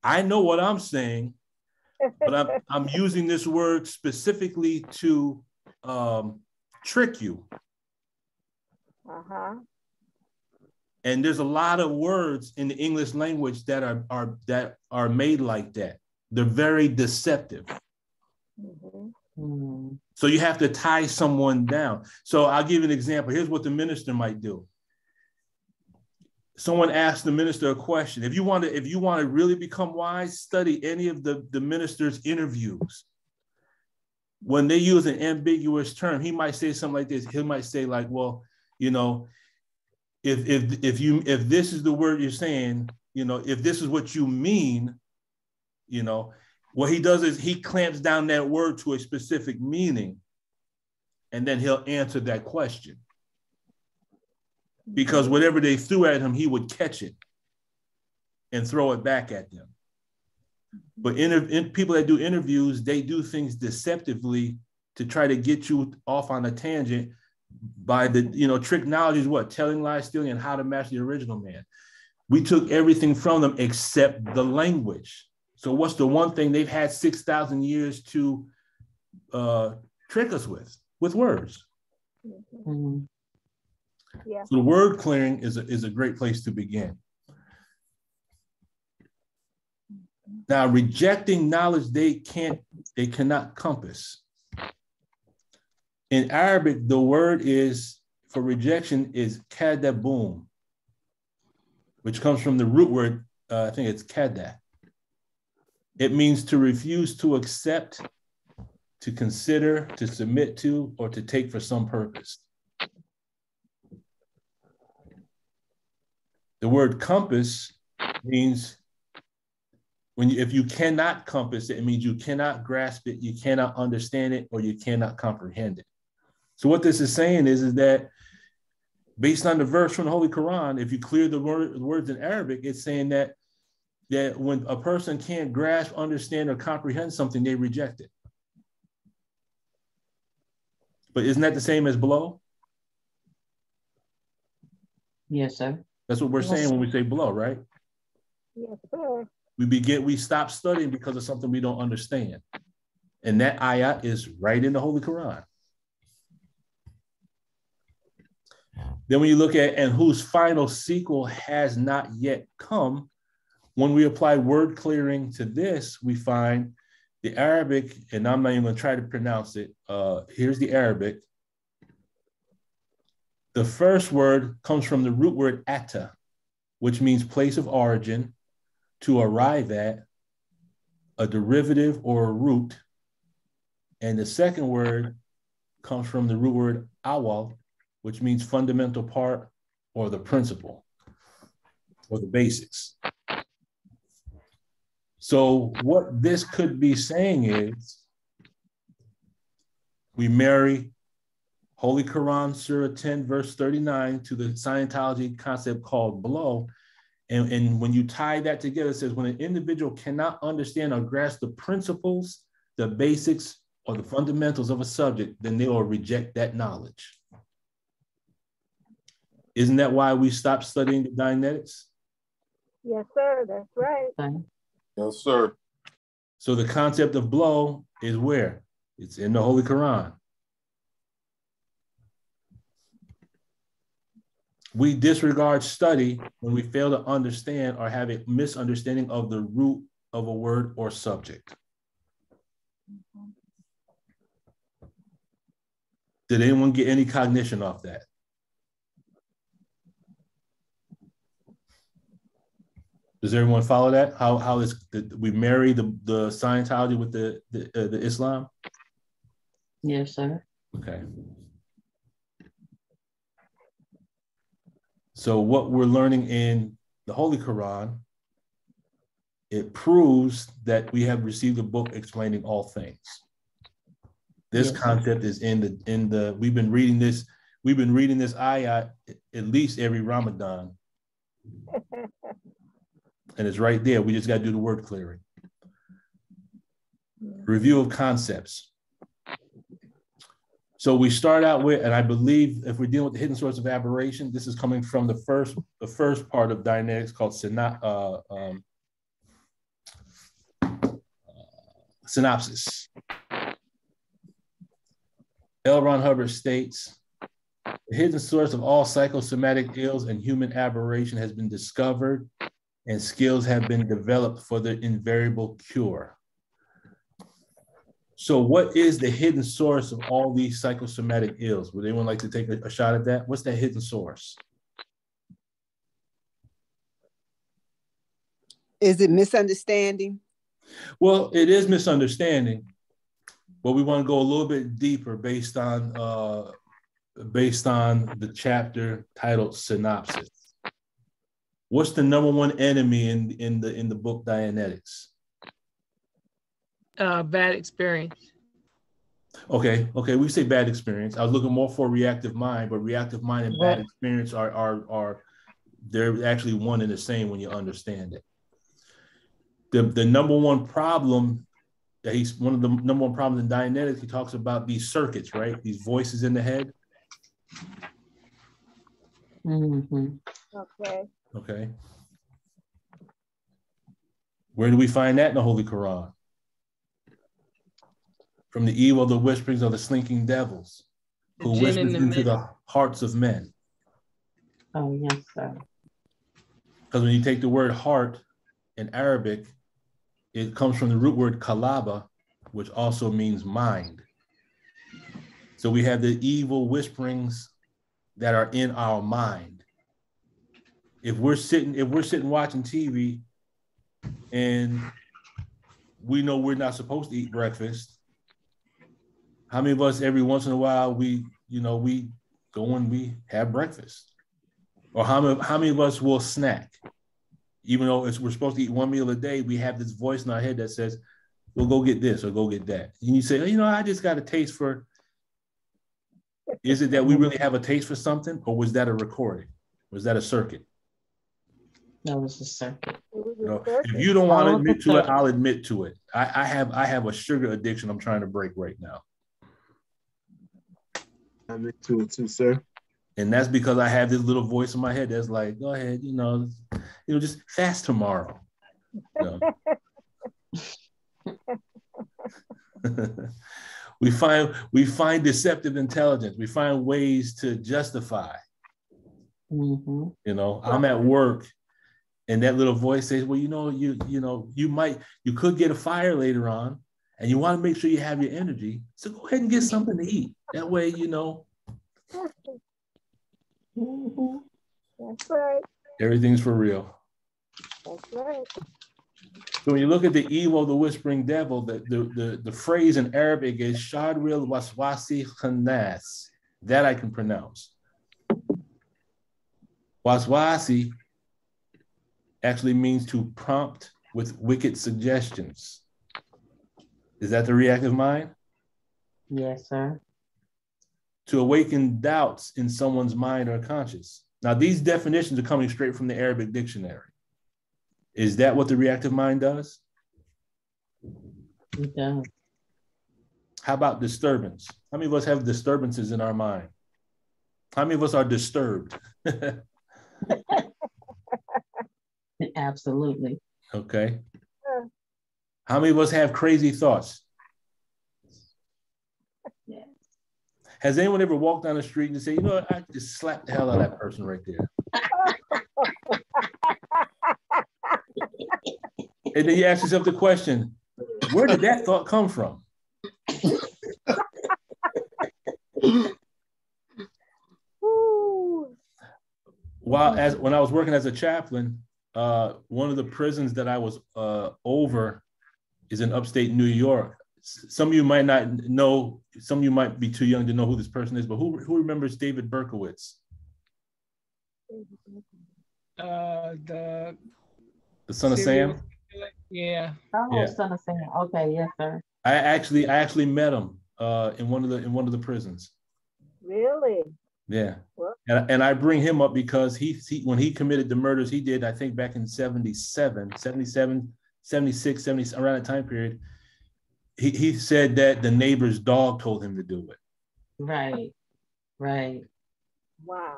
I know what I'm saying, but I'm using this word specifically to trick you. Uh-huh. And there's a lot of words in the English language that are made like that. They're very deceptive. Mm-hmm. So you have to tie someone down. So I'll give you an example. Here's what the minister might do. Someone asked the minister a question. If you want to really become wise, study any of the minister's interviews. When they use an ambiguous term, he might say something like this. He might say like, well, you know, if this is the word you're saying, you know, if this is what you mean, you know, what he does is he clamps down that word to a specific meaning, and then he'll answer that question. Because whatever they threw at him, he would catch it and throw it back at them. But in people that do interviews, they do things deceptively to try to get you off on a tangent by trick knowledge is what? Telling lies, stealing, and how to match the original man. We took everything from them except the language. So what's the one thing they've had 6,000 years to trick us with words? Mm-hmm. Yeah. So the word clearing is a great place to begin. Now, rejecting knowledge they cannot compass. In Arabic, the word for rejection is kadabun, which comes from the root word, I think it's kada. It means to refuse to accept, to consider, to submit to, or to take for some purpose. The word compass means if you cannot compass it, it means you cannot grasp it, you cannot understand it, or you cannot comprehend it. So what this is saying is that based on the verse from the Holy Qur'an, if you clear the words in Arabic, it's saying that when a person can't grasp, understand, or comprehend something, they reject it. But isn't that the same as below? Yes, sir. That's what we're saying when we say below, right? Yes, sir. We stop studying because of something we don't understand. And that ayah is right in the Holy Qur'an. Then when you look at, and whose final sequel has not yet come, when we apply word clearing to this, we find the Arabic, and I'm not even going to try to pronounce it. Here's the Arabic. The first word comes from the root word ata, which means place of origin, to arrive at, a derivative or a root. And the second word comes from the root word awal, which means fundamental part or the principle or the basics. So what this could be saying is we marry Holy Qur'an, Surah 10, verse 39, to the Scientology concept called blow. And when you tie that together, it says when an individual cannot understand or grasp the principles, the basics, or the fundamentals of a subject, then they will reject that knowledge. Isn't that why we stopped studying the Dianetics? Yes, sir. That's right. Yes, sir. So the concept of blow is where? It's in the Holy Qur'an. We disregard study when we fail to understand or have a misunderstanding of the root of a word or subject. Did anyone get any cognition off that? Does everyone follow that? How is we marry the Scientology with the Islam? Yes, sir. Okay. So what we're learning in the Holy Qur'an, it proves that we have received a book explaining all things. This concept is in the we've been reading this ayat at least every Ramadan. And it's right there. We just got to do the word clearing. Review of concepts. So we start out with, and I believe if we're dealing with the hidden source of aberration, this is coming from the first part of Dianetics called synopsis. L. Ron Hubbard states, the hidden source of all psychosomatic ills and human aberration has been discovered and skills have been developed for the invariable cure. So what is the hidden source of all these psychosomatic ills? Would anyone like to take a shot at that? What's that hidden source? Is it misunderstanding? Well, it is misunderstanding, but we want to go a little bit deeper based on the chapter titled Synopsis. What's the number one enemy in the book Dianetics? Bad experience. Okay, we say bad experience. I was looking more for reactive mind, but reactive mind and bad experience are they're actually one and the same when you understand it. The number one problem that one of the number one problems in Dianetics, he talks about these circuits, right? These voices in the head. Mm-hmm. Okay. Where do we find that in the Holy Qur'an? From the evil, the whisperings of the slinking devils, who whispers into the hearts of men. Oh, yes, sir. Because when you take the word heart in Arabic, it comes from the root word kalaba, which also means mind. So we have the evil whisperings that are in our mind. If we're sitting watching TV and we know we're not supposed to eat breakfast, how many of us every once in a while we go and we have breakfast? Or how many of us will snack? Even though we're supposed to eat one meal a day, we have this voice in our head that says, we'll go get this or go get that. And you say, I just got a taste for, is it that we really have a taste for something, or was that a recording? Was that a circuit? That was a circuit. If you don't want to admit to it, I'll admit to it. I have a sugar addiction I'm trying to break right now. I admit to it too, sir. And that's because I have this little voice in my head that's like, go ahead, just fast tomorrow. We find deceptive intelligence. We find ways to justify. Mm-hmm. I'm at work and that little voice says, well, you could get a fire later on and you want to make sure you have your energy. So go ahead and get something to eat. That way, Mm-hmm. That's right. Everything's for real. That's right. So when you look at the evil, the whispering devil, the phrase in Arabic is Shadril Waswasi Khannas. That I can pronounce. Waswasi actually means to prompt with wicked suggestions. Is that the reactive mind? Yes, sir. to awaken doubts in someone's mind or conscience. Now, these definitions are coming straight from the Arabic dictionary. Is that what the reactive mind does? It does. How about disturbance? How many of us have disturbances in our mind? How many of us are disturbed? Absolutely. Okay. How many of us have crazy thoughts? Yeah. Has anyone ever walked down the street and say, you know what, I just slapped the hell out of that person right there? And then you ask yourself the question, where did that thought come from? When I was working as a chaplain, one of the prisons that I was over is in upstate New York. Some of you might not know, some of you might be too young to know who this person is, but who remembers David Berkowitz? The son of Sam? Yeah. Oh, Yeah. Son of Sam. Okay, yes, sir. I actually met him in one of the prisons. Really? Yeah. And I bring him up because he when he committed the murders he did, I think back in 77, 76, 70, around that time period, he said that the neighbor's dog told him to do it. Right. Right. Wow.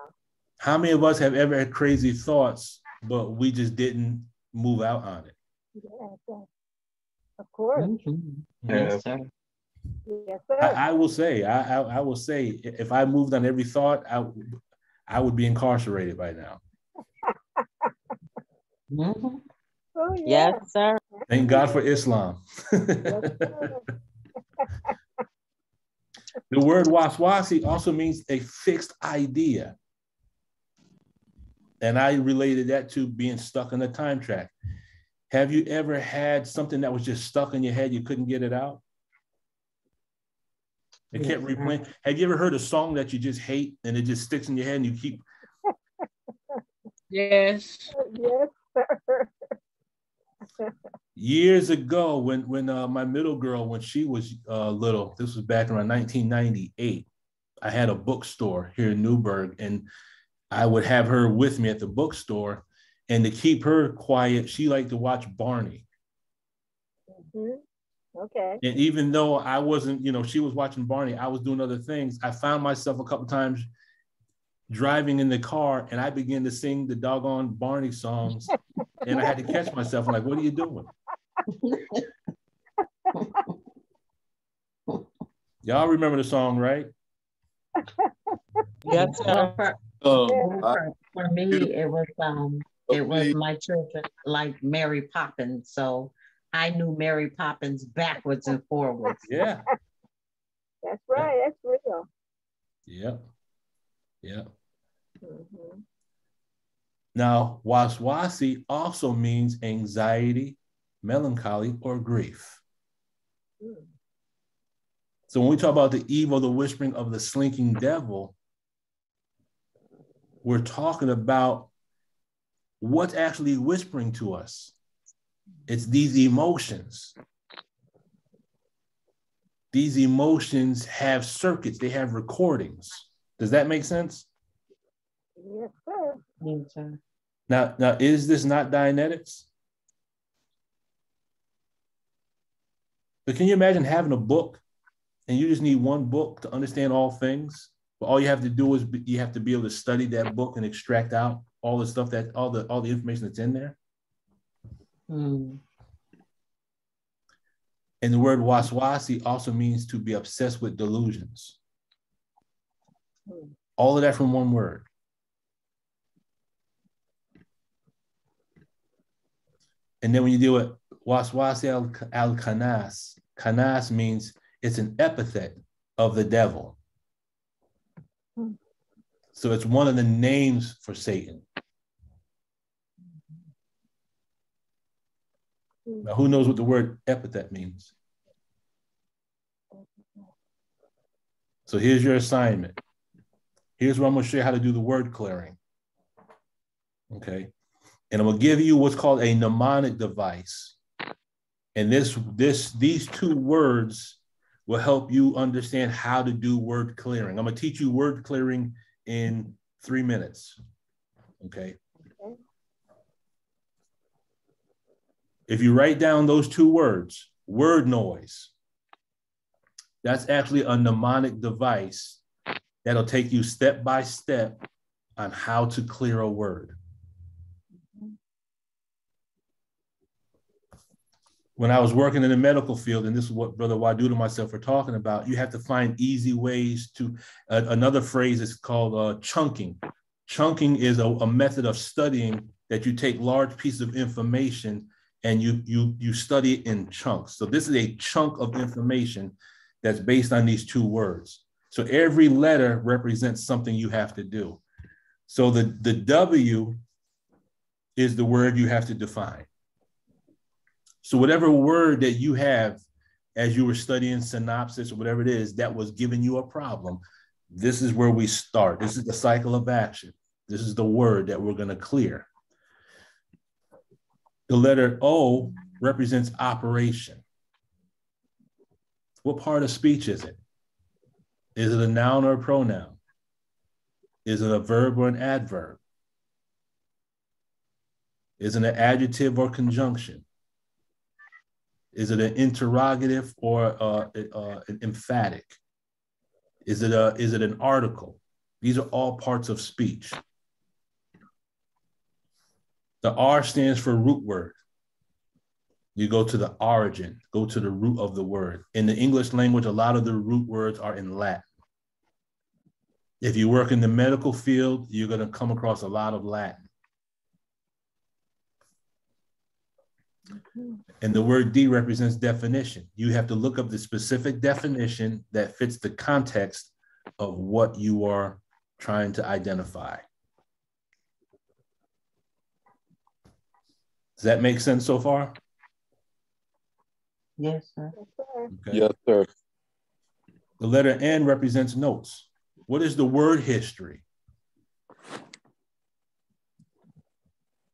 How many of us have ever had crazy thoughts, but we just didn't move out on it? Yeah, of course. Mm-hmm. Yes, sir. Yes, sir. I will say, I will say, if I moved on every thought, I would be incarcerated by now. Mm-hmm. Oh, yeah. Yes, sir. Thank God for Islam. The word waswasi also means a fixed idea. And I related that to being stuck in a time track. Have you ever had something that was just stuck in your head, you couldn't get it out? It kept replaying. Have you ever heard a song that you just hate and it just sticks in your head and you keep? Yes. Yes, sir. Years ago, when my middle girl, when she was little, this was back around 1998, I had a bookstore here in Newburgh, and I would have her with me at the bookstore, and to keep her quiet, she liked to watch Barney. Mm-hmm. Okay. And even though I wasn't, she was watching Barney, I was doing other things. I found myself a couple times driving in the car, and I began to sing the doggone Barney songs, and I had to catch myself. I'm like, what are you doing? Y'all remember the song, right? Yes, sir. For me, it was my children, like Mary Poppins. So I knew Mary Poppins backwards and forwards. Yeah. That's right. That's real. Yep. Yep. Mm-hmm. Now, waswasi also means anxiety, melancholy, or grief. Mm. So when we talk about the evil, the whispering of the slinking devil, we're talking about what's actually whispering to us. It's these emotions. These emotions have circuits, they have recordings. Does that make sense? Yes, sir. Yes, sir. Now, is this not Dianetics? But can you imagine having a book and you just need one book to understand all things? But all you have to do is you have to be able to study that book and extract out all the stuff that all the information that's in there. Mm. And the word waswasi also means to be obsessed with delusions. All of that from one word. And then when you deal with waswasi al-khanas, khanas means it's an epithet of the devil. So it's one of the names for Satan. Now, who knows what the word epithet means? So here's your assignment. Here's where I'm going to show you how to do the word clearing. Okay. And I'm going to give you what's called a mnemonic device. And these two words will help you understand how to do word clearing. I'm gonna teach you word clearing in 3 minutes, okay? If you write down those 2 words, word noise, that's actually a mnemonic device that'll take you step by step on how to clear a word. When I was working in the medical field, and this is what Brother Wadu and myself were talking about, you have to find easy ways to, another phrase is called chunking. Chunking is a method of studying that you take large pieces of information and you study it in chunks. So this is a chunk of information that's based on these 2 words. So every letter represents something you have to do. So the W is the word you have to define. So whatever word that you have as you were studying synopsis or whatever it is that was giving you a problem, this is where we start. This is the cycle of action. This is the word that we're going to clear. The letter O represents operation. What part of speech is it? Is it a noun or a pronoun? Is it a verb or an adverb? Is it an adjective or conjunction? Is it an interrogative or an emphatic? Is it an article? These are all parts of speech. The R stands for root word. You go to the origin, go to the root of the word. In the English language, a lot of the root words are in Latin. If you work in the medical field, you're going to come across a lot of Latin. And the word D represents definition. You have to look up the specific definition that fits the context of what you are trying to identify. Does that make sense so far? Yes, sir. Okay. Yes, sir. The letter N represents notes. What is the word history?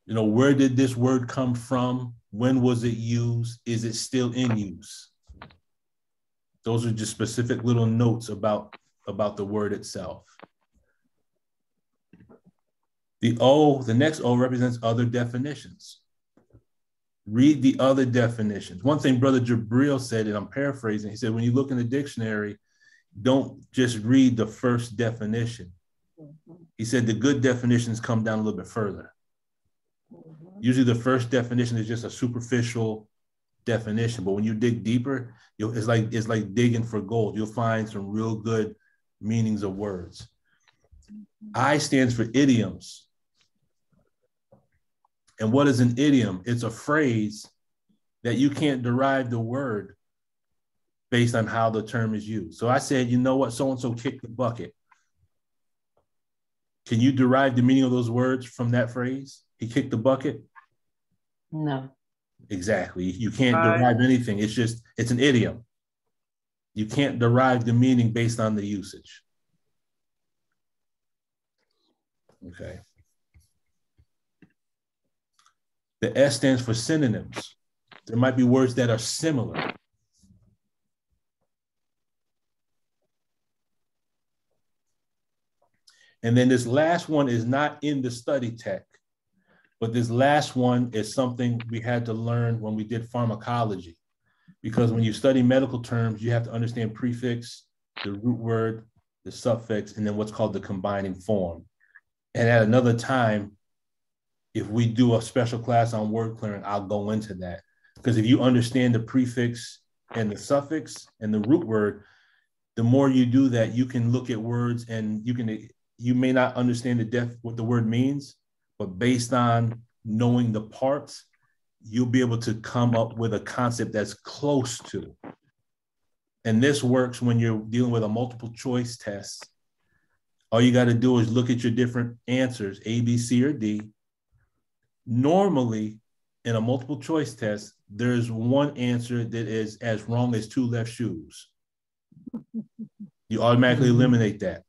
You know, where did this word come from? When was it used? Is it still in use? Those are just specific little notes about the word itself. The O, the next O represents other definitions. Read the other definitions. One thing Brother Jabril said, and I'm paraphrasing, he said, when you look in the dictionary, don't just read the first definition. He said the good definitions come down a little bit further. Usually the first definition is just a superficial definition, but when you dig deeper, it's like digging for gold. You'll find some real good meanings of words. I stands for idioms. And what is an idiom? It's a phrase that you can't derive the word based on how the term is used. So I said, you know what, so-and-so kicked the bucket. Can you derive the meaning of those words from that phrase? He kicked the bucket? No. Exactly. You can't derive anything. It's an idiom. You can't derive the meaning based on the usage. Okay. The S stands for synonyms. There might be words that are similar. And then this last one is not in the study tech, but this last one is something we had to learn when we did pharmacology. Because when you study medical terms, you have to understand prefix, the root word, the suffix, and then what's called the combining form. And at another time, if we do a special class on word clearing, I'll go into that. Because if you understand the prefix and the suffix and the root word, the more you do that, you can look at words and you may not understand what the word means, but based on knowing the parts, you'll be able to come up with a concept that's close to. And this works when you're dealing with a multiple choice test. All you got to do is look at your different answers, A, B, C, or D. Normally, in a multiple choice test, there's one answer that is as wrong as two left shoes. You automatically eliminate that.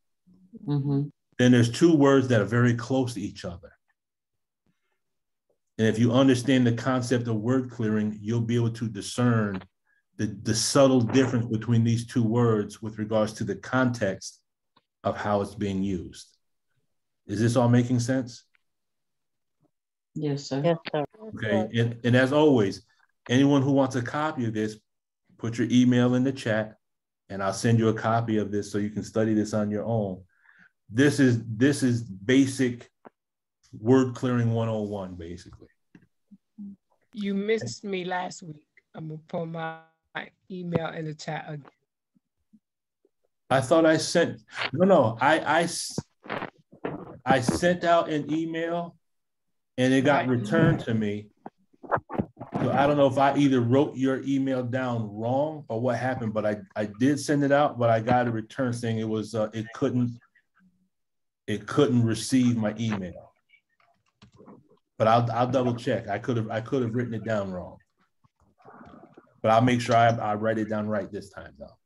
Then there's two words that are very close to each other. And if you understand the concept of word clearing, you'll be able to discern the subtle difference between these two words with regards to the context of how it's being used. Is this all making sense? Yes, sir. Yes, sir. Okay, and as always, anyone who wants a copy of this, put your email in the chat and I'll send you a copy of this so you can study this on your own. This is basic word clearing 101, basically. You missed me last week. I'm gonna put my email in the chat again. I thought I sent, no, I sent out an email and it got returned to me. So I don't know if I either wrote your email down wrong or what happened, but I did send it out, but I got a return saying it was it couldn't receive my email. But I'll double check. I could have written it down wrong. But I'll make sure I write it down right this time though.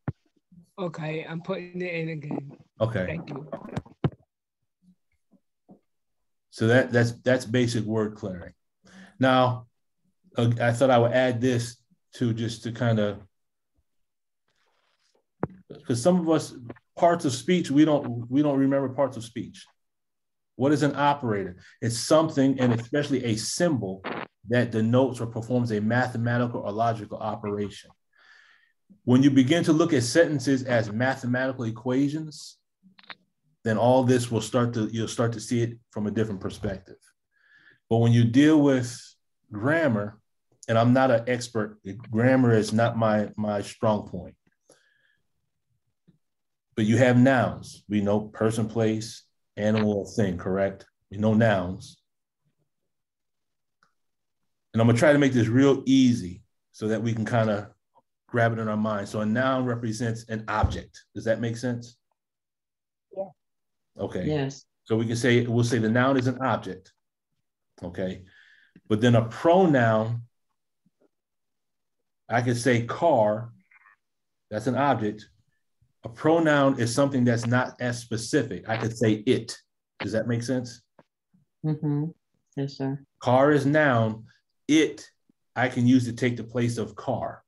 Okay, I'm putting it in again. Okay. Thank you. So that's basic word clearing. Now, I thought I would add this to kind of, because some of us, parts of speech, we don't remember parts of speech. What is an operator? It's something, and especially a symbol, that denotes or performs a mathematical or logical operation. When you begin to look at sentences as mathematical equations, then all this will you'll start to see it from a different perspective. But when you deal with grammar, and I'm not an expert, grammar is not my strong point. But you have nouns. We know person, place, animal, or thing, correct? We know nouns. And I'm gonna try to make this real easy so that we can kind of grab it in our mind. So a noun represents an object. Does that make sense? Yeah. Okay. Yes. So we'll say the noun is an object. Okay. But then a pronoun, I could say car, that's an object. A pronoun is something that's not as specific. I could say it. Does that make sense? Mm-hmm. Yes, sir. Car is noun. It, I can use to take the place of car.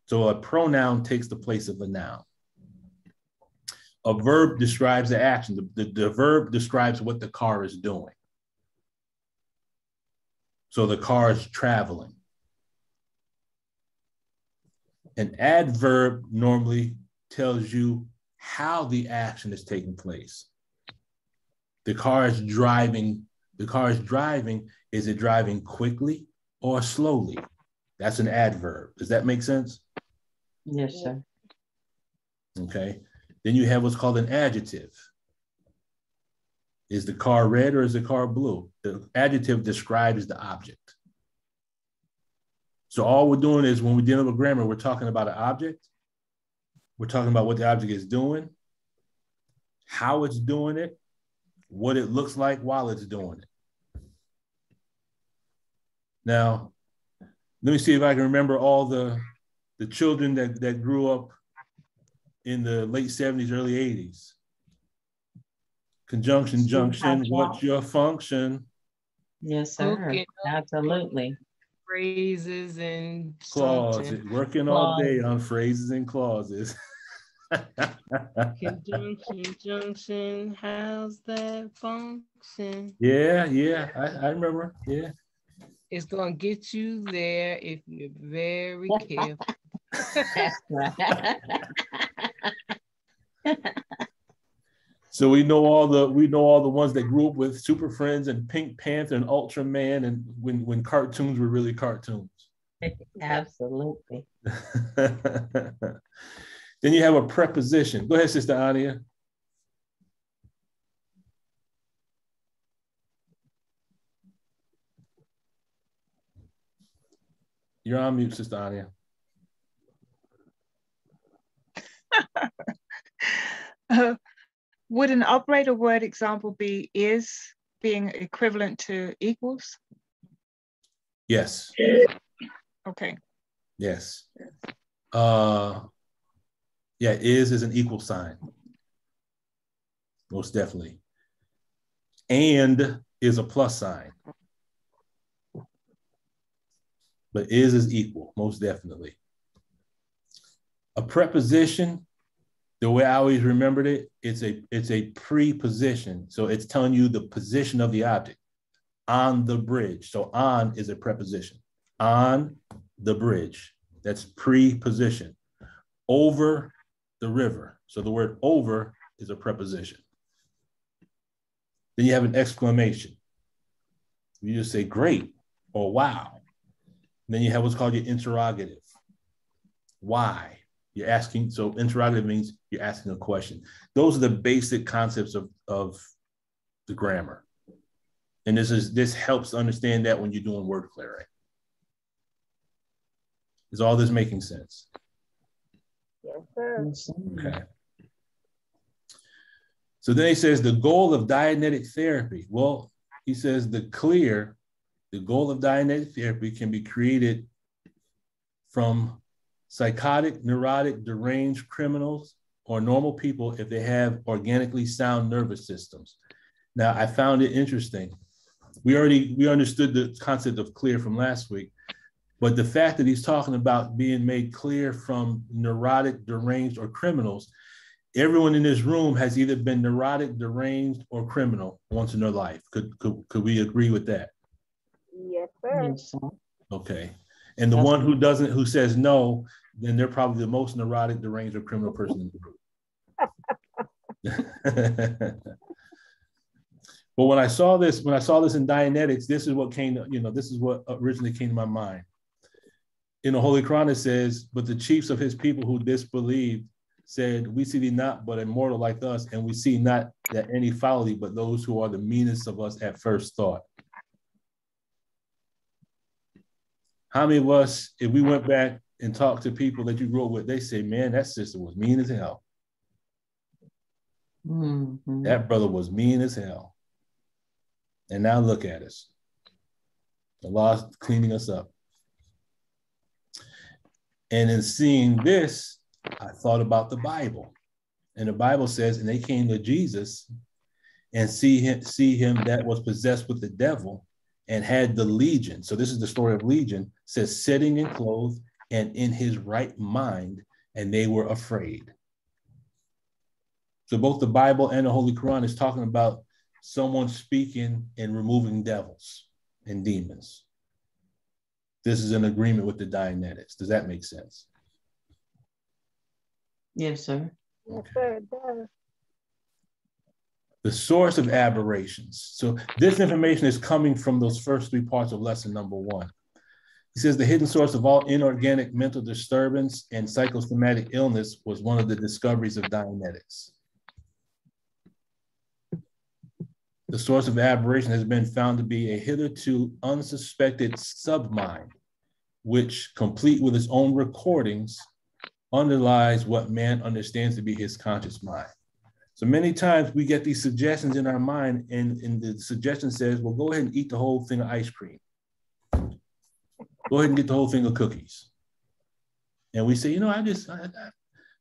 So a pronoun takes the place of a noun. A verb describes the action. The verb describes what the car is doing. So the car is traveling. An adverb normally tells you how the action is taking place. The car is driving. The car is driving. Is it driving quickly or slowly? That's an adverb. Does that make sense? Yes, sir. Okay. Then you have what's called an adjective. Is the car red or is the car blue? The adjective describes the object. So all we're doing is when we're dealing with grammar, we're talking about an object. We're talking about what the object is doing, how it's doing it, what it looks like while it's doing it. Now, let me see if I can remember all the children that grew up in the late 70s, early 80s. Conjunction, junction, what's your function? Yes, sir. Okay. Absolutely. Phrases and Clauses, working all day on phrases and clauses. Conjunction, junction, how's that function? Yeah, I remember, yeah. It's gonna get you there if you're very careful. That's right. So we know all the ones that grew up with Super Friends and Pink Panther and Ultraman, and when cartoons were really cartoons. Absolutely. Then you have a preposition. Go ahead, Sister Ania. You're on mute, Sister Ania. Would an operator word example be is being equivalent to equals? Yes. Okay. Yes. Yeah, is an equal sign. Most definitely. And is a plus sign. but is equal, most definitely. A preposition, the way I always remembered it, it's a preposition. So it's telling you the position of the object on the bridge. So on is a preposition. On the bridge, that's preposition. Over the river. So the word over is a preposition. Then you have an exclamation. You just say great or wow. And then you have what's called your interrogative. Why? You're asking, so interrogative means you're asking a question. Those are the basic concepts of the grammar. And this helps understand that when you're doing word clearing. Is all this making sense? Yes, sir. Okay. So then he says the goal of Dianetic therapy. Well, he says the goal of Dianetic therapy can be created from psychotic, neurotic, deranged criminals or normal people if they have organically sound nervous systems. Now, I found it interesting. We understood the concept of clear from last week, but the fact that he's talking about being made clear from neurotic, deranged, or criminals, everyone in this room has either been neurotic, deranged, or criminal once in their life. Could we agree with that? Yes, sir. Yes, sir. Okay. And the one who says no, then they're probably the most neurotic, deranged, or criminal person in the group. But when I saw this in Dianetics, this is what came to, this is what originally came to my mind. In the Holy Qur'an, it says, but the chiefs of his people who disbelieved said, we see thee not, but immortal like us, and we see not that any follow thee, but those who are the meanest of us at first thought. How many of us, if we went back and talked to people that you grew up with, they say, man, that sister was mean as hell. Mm-hmm. That brother was mean as hell. And now look at us. Allah's cleaning us up. And in seeing this, I thought about the Bible. And the Bible says, and they came to Jesus and see him that was possessed with the devil and had the legion. So this is the story of legion, says sitting and clothed and in his right mind, and they were afraid. So both the Bible and the Holy Qur'an is talking about someone speaking and removing devils and demons. This is an agreement with the Dianetics. Does that make sense? Yes, sir. Yes, sir, it does. The source of aberrations. So this information is coming from those first three parts of lesson number 1. He says the hidden source of all inorganic mental disturbance and psychosomatic illness was one of the discoveries of Dianetics. The source of aberration has been found to be a hitherto unsuspected submind, which, complete with its own recordings, underlies what man understands to be his conscious mind. So many times we get these suggestions in our mind, and the suggestion says, well, go ahead and eat the whole thing of ice cream. Go ahead and get the whole thing of cookies. And we say, I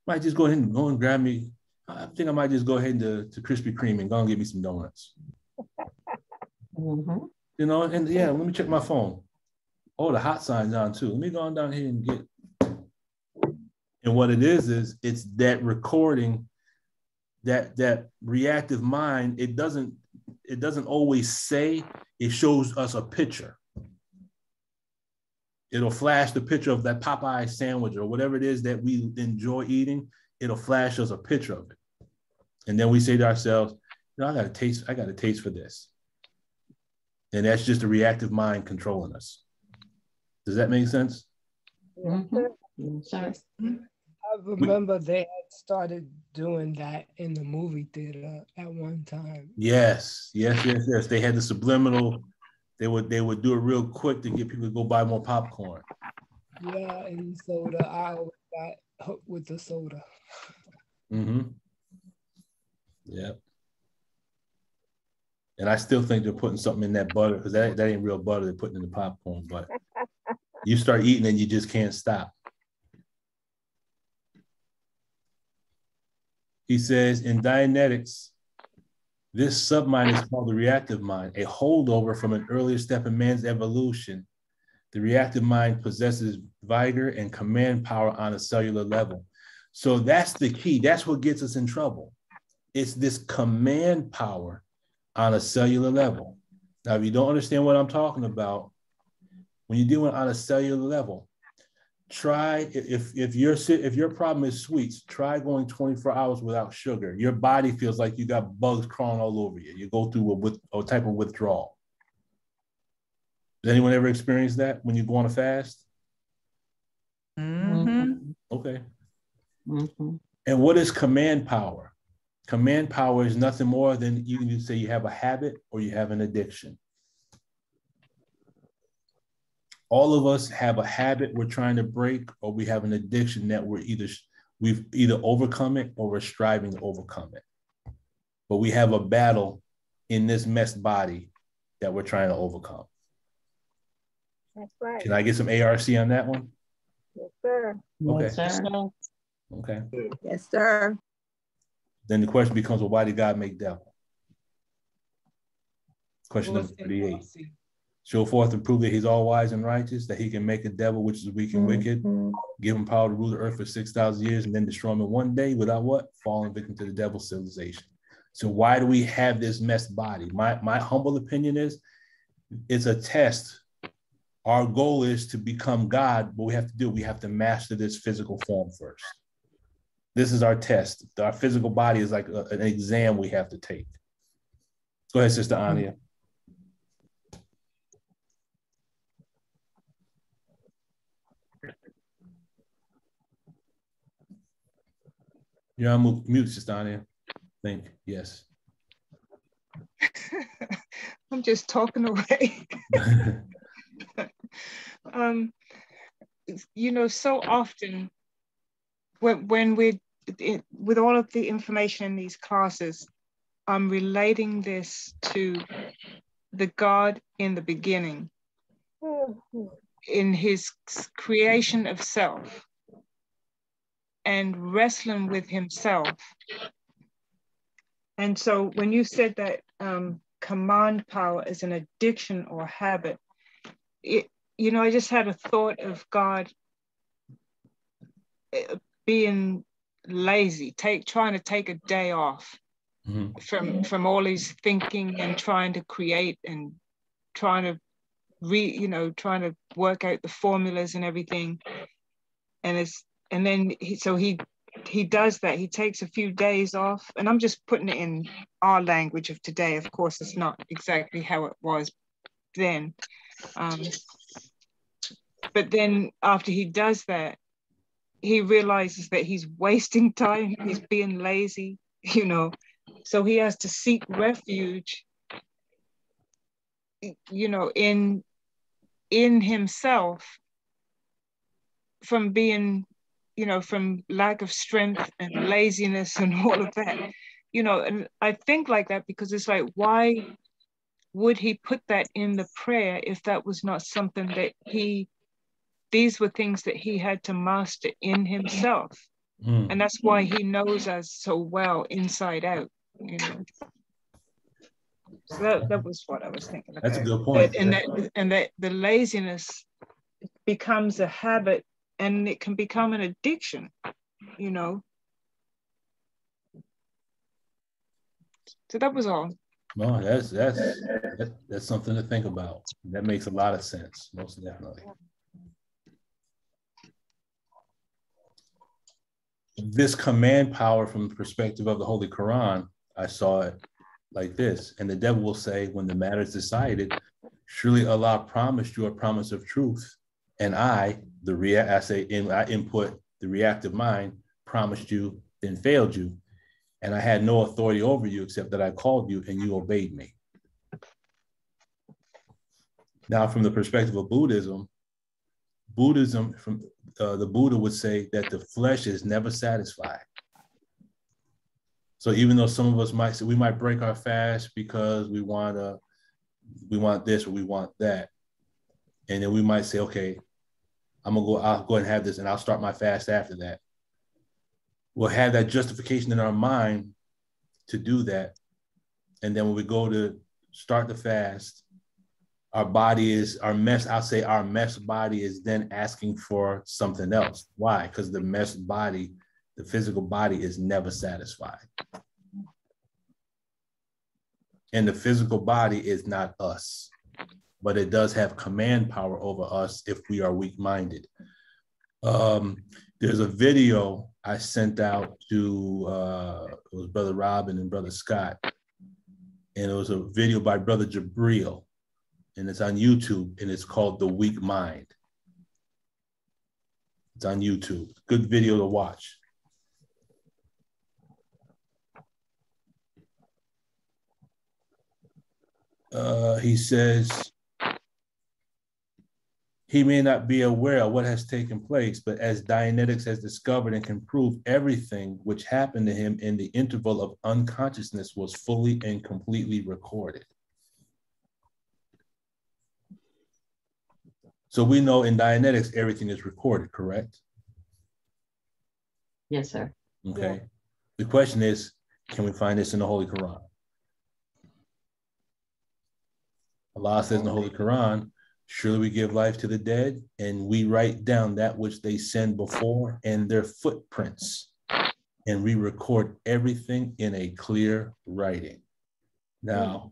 might just go ahead and grab me. I think I might just go ahead to Krispy Kreme and go and get me some donuts. Mm-hmm. And yeah, let me check my phone. Oh, the hot sign's on too. Let me go on down here and get. And what it is it's that recording, that reactive mind. It doesn't always say, it shows us a picture. It'll flash the picture of that Popeye sandwich or whatever it is that we enjoy eating. It'll flash us a picture of it. And then we say to ourselves, I got a taste for this. And that's just a reactive mind controlling us. Does that make sense? Mm-hmm. Sorry. I remember they had started doing that in the movie theater at one time. Yes. They had the subliminal. They would do it real quick to get people to go buy more popcorn. Yeah, and soda. I always got hooked with the soda. Mm-hmm. Yeah. And I still think they're putting something in that butter, because that ain't real butter they're putting in the popcorn. But you start eating and you just can't stop. He says in Dianetics, this submind is called the reactive mind, a holdover from an earlier step in man's evolution. The reactive mind possesses vigor and command power on a cellular level. So that's the key. That's what gets us in trouble. It's this command power on a cellular level. Now, if you don't understand what I'm talking about, when you're doing on a cellular level, try, if your problem is sweets, try going 24 hours without sugar. Your body feels like you got bugs crawling all over you. You go through a type of withdrawal. Does anyone ever experience that when you go on a fast? Mm-hmm. Okay. Mm-hmm. And what is command power? Command power is nothing more than you can say you have a habit or you have an addiction. All of us have a habit we're trying to break, or we have an addiction that we've either overcome it or we're striving to overcome it. But we have a battle in this messed body that we're trying to overcome. That's right. Can I get some ARC on that one? Yes, sir. Okay. Yes, sir. Okay. Yes, sir. Then the question becomes, well, why did God make devil? Question number 38. Show forth and prove that he's all wise and righteous, that he can make a devil, which is weak and wicked, give him power to rule the earth for 6,000 years, and then destroy him in one day without what? Falling victim to the devil's civilization. So why do we have this messed body? My humble opinion is it's a test. Our goal is to become God. What we have to master this physical form first. This is our test. Our physical body is like an exam we have to take. Go ahead, Sister Ania. You're on mute, Sister Ania. Think, yes. I'm just talking away. You know, so often when we're with all of the information in these classes, I'm relating this to the God in the beginning, in his creation of self and wrestling with himself. And so when you said that command power is an addiction or habit, you know, I just had a thought of God being lazy, trying to take a day off from all his thinking and trying to create and trying to trying to work out the formulas and everything. And then he does that. He takes a few days off, and I'm just putting it in our language of today. Of course, it's not exactly how it was then. But then after he does that, he realizes that he's wasting time. He's being lazy, you know. So he has to seek refuge, you know, in himself from being, you know, from lack of strength and laziness and all of that, you know. And I think like that because it's like, why would he put that in the prayer if that was not something that these were things that he had to master in himself. And that's why he knows us so well inside out, you know. So that was what I was thinking about. That's a good point. And that the laziness becomes a habit, and it can become an addiction, you know. So that was all. No, that's something to think about. That makes a lot of sense, most definitely. This command power from the perspective of the Holy Qur'an, I saw it like this. And the devil will say, when the matter is decided, surely Allah promised you a promise of truth. And I input the reactive mind, promised you, then failed you. And I had no authority over you except that I called you and you obeyed me. Now, from the perspective of Buddhism, from the Buddha would say that the flesh is never satisfied. So even though some of us might say we might break our fast because we want this or we want that, and then we might say, okay, I'll go ahead and have this, and I'll start my fast after that. We'll have that justification in our mind to do that, and then when we go to start the fast, our body is, our mesh, I'll say our mesh body is then asking for something else. Why? Because the mesh body, the physical body is never satisfied. And the physical body is not us, but it does have command power over us if we are weak-minded. There's a video I sent out to, it was Brother Robin and Brother Scott, and it was a video by Brother Jabril, and it's on YouTube, and it's called The Weak Mind. It's on YouTube. Good video to watch. He says, he may not be aware of what has taken place, but as Dianetics has discovered and can prove, everything which happened to him in the interval of unconsciousness was fully and completely recorded. So we know in Dianetics, everything is recorded, correct? Yes, sir. Okay. Yeah. The question is, can we find this in the Holy Qur'an? Allah says in the Holy Qur'an, surely we give life to the dead, and we write down that which they send before and their footprints, and we record everything in a clear writing. Now,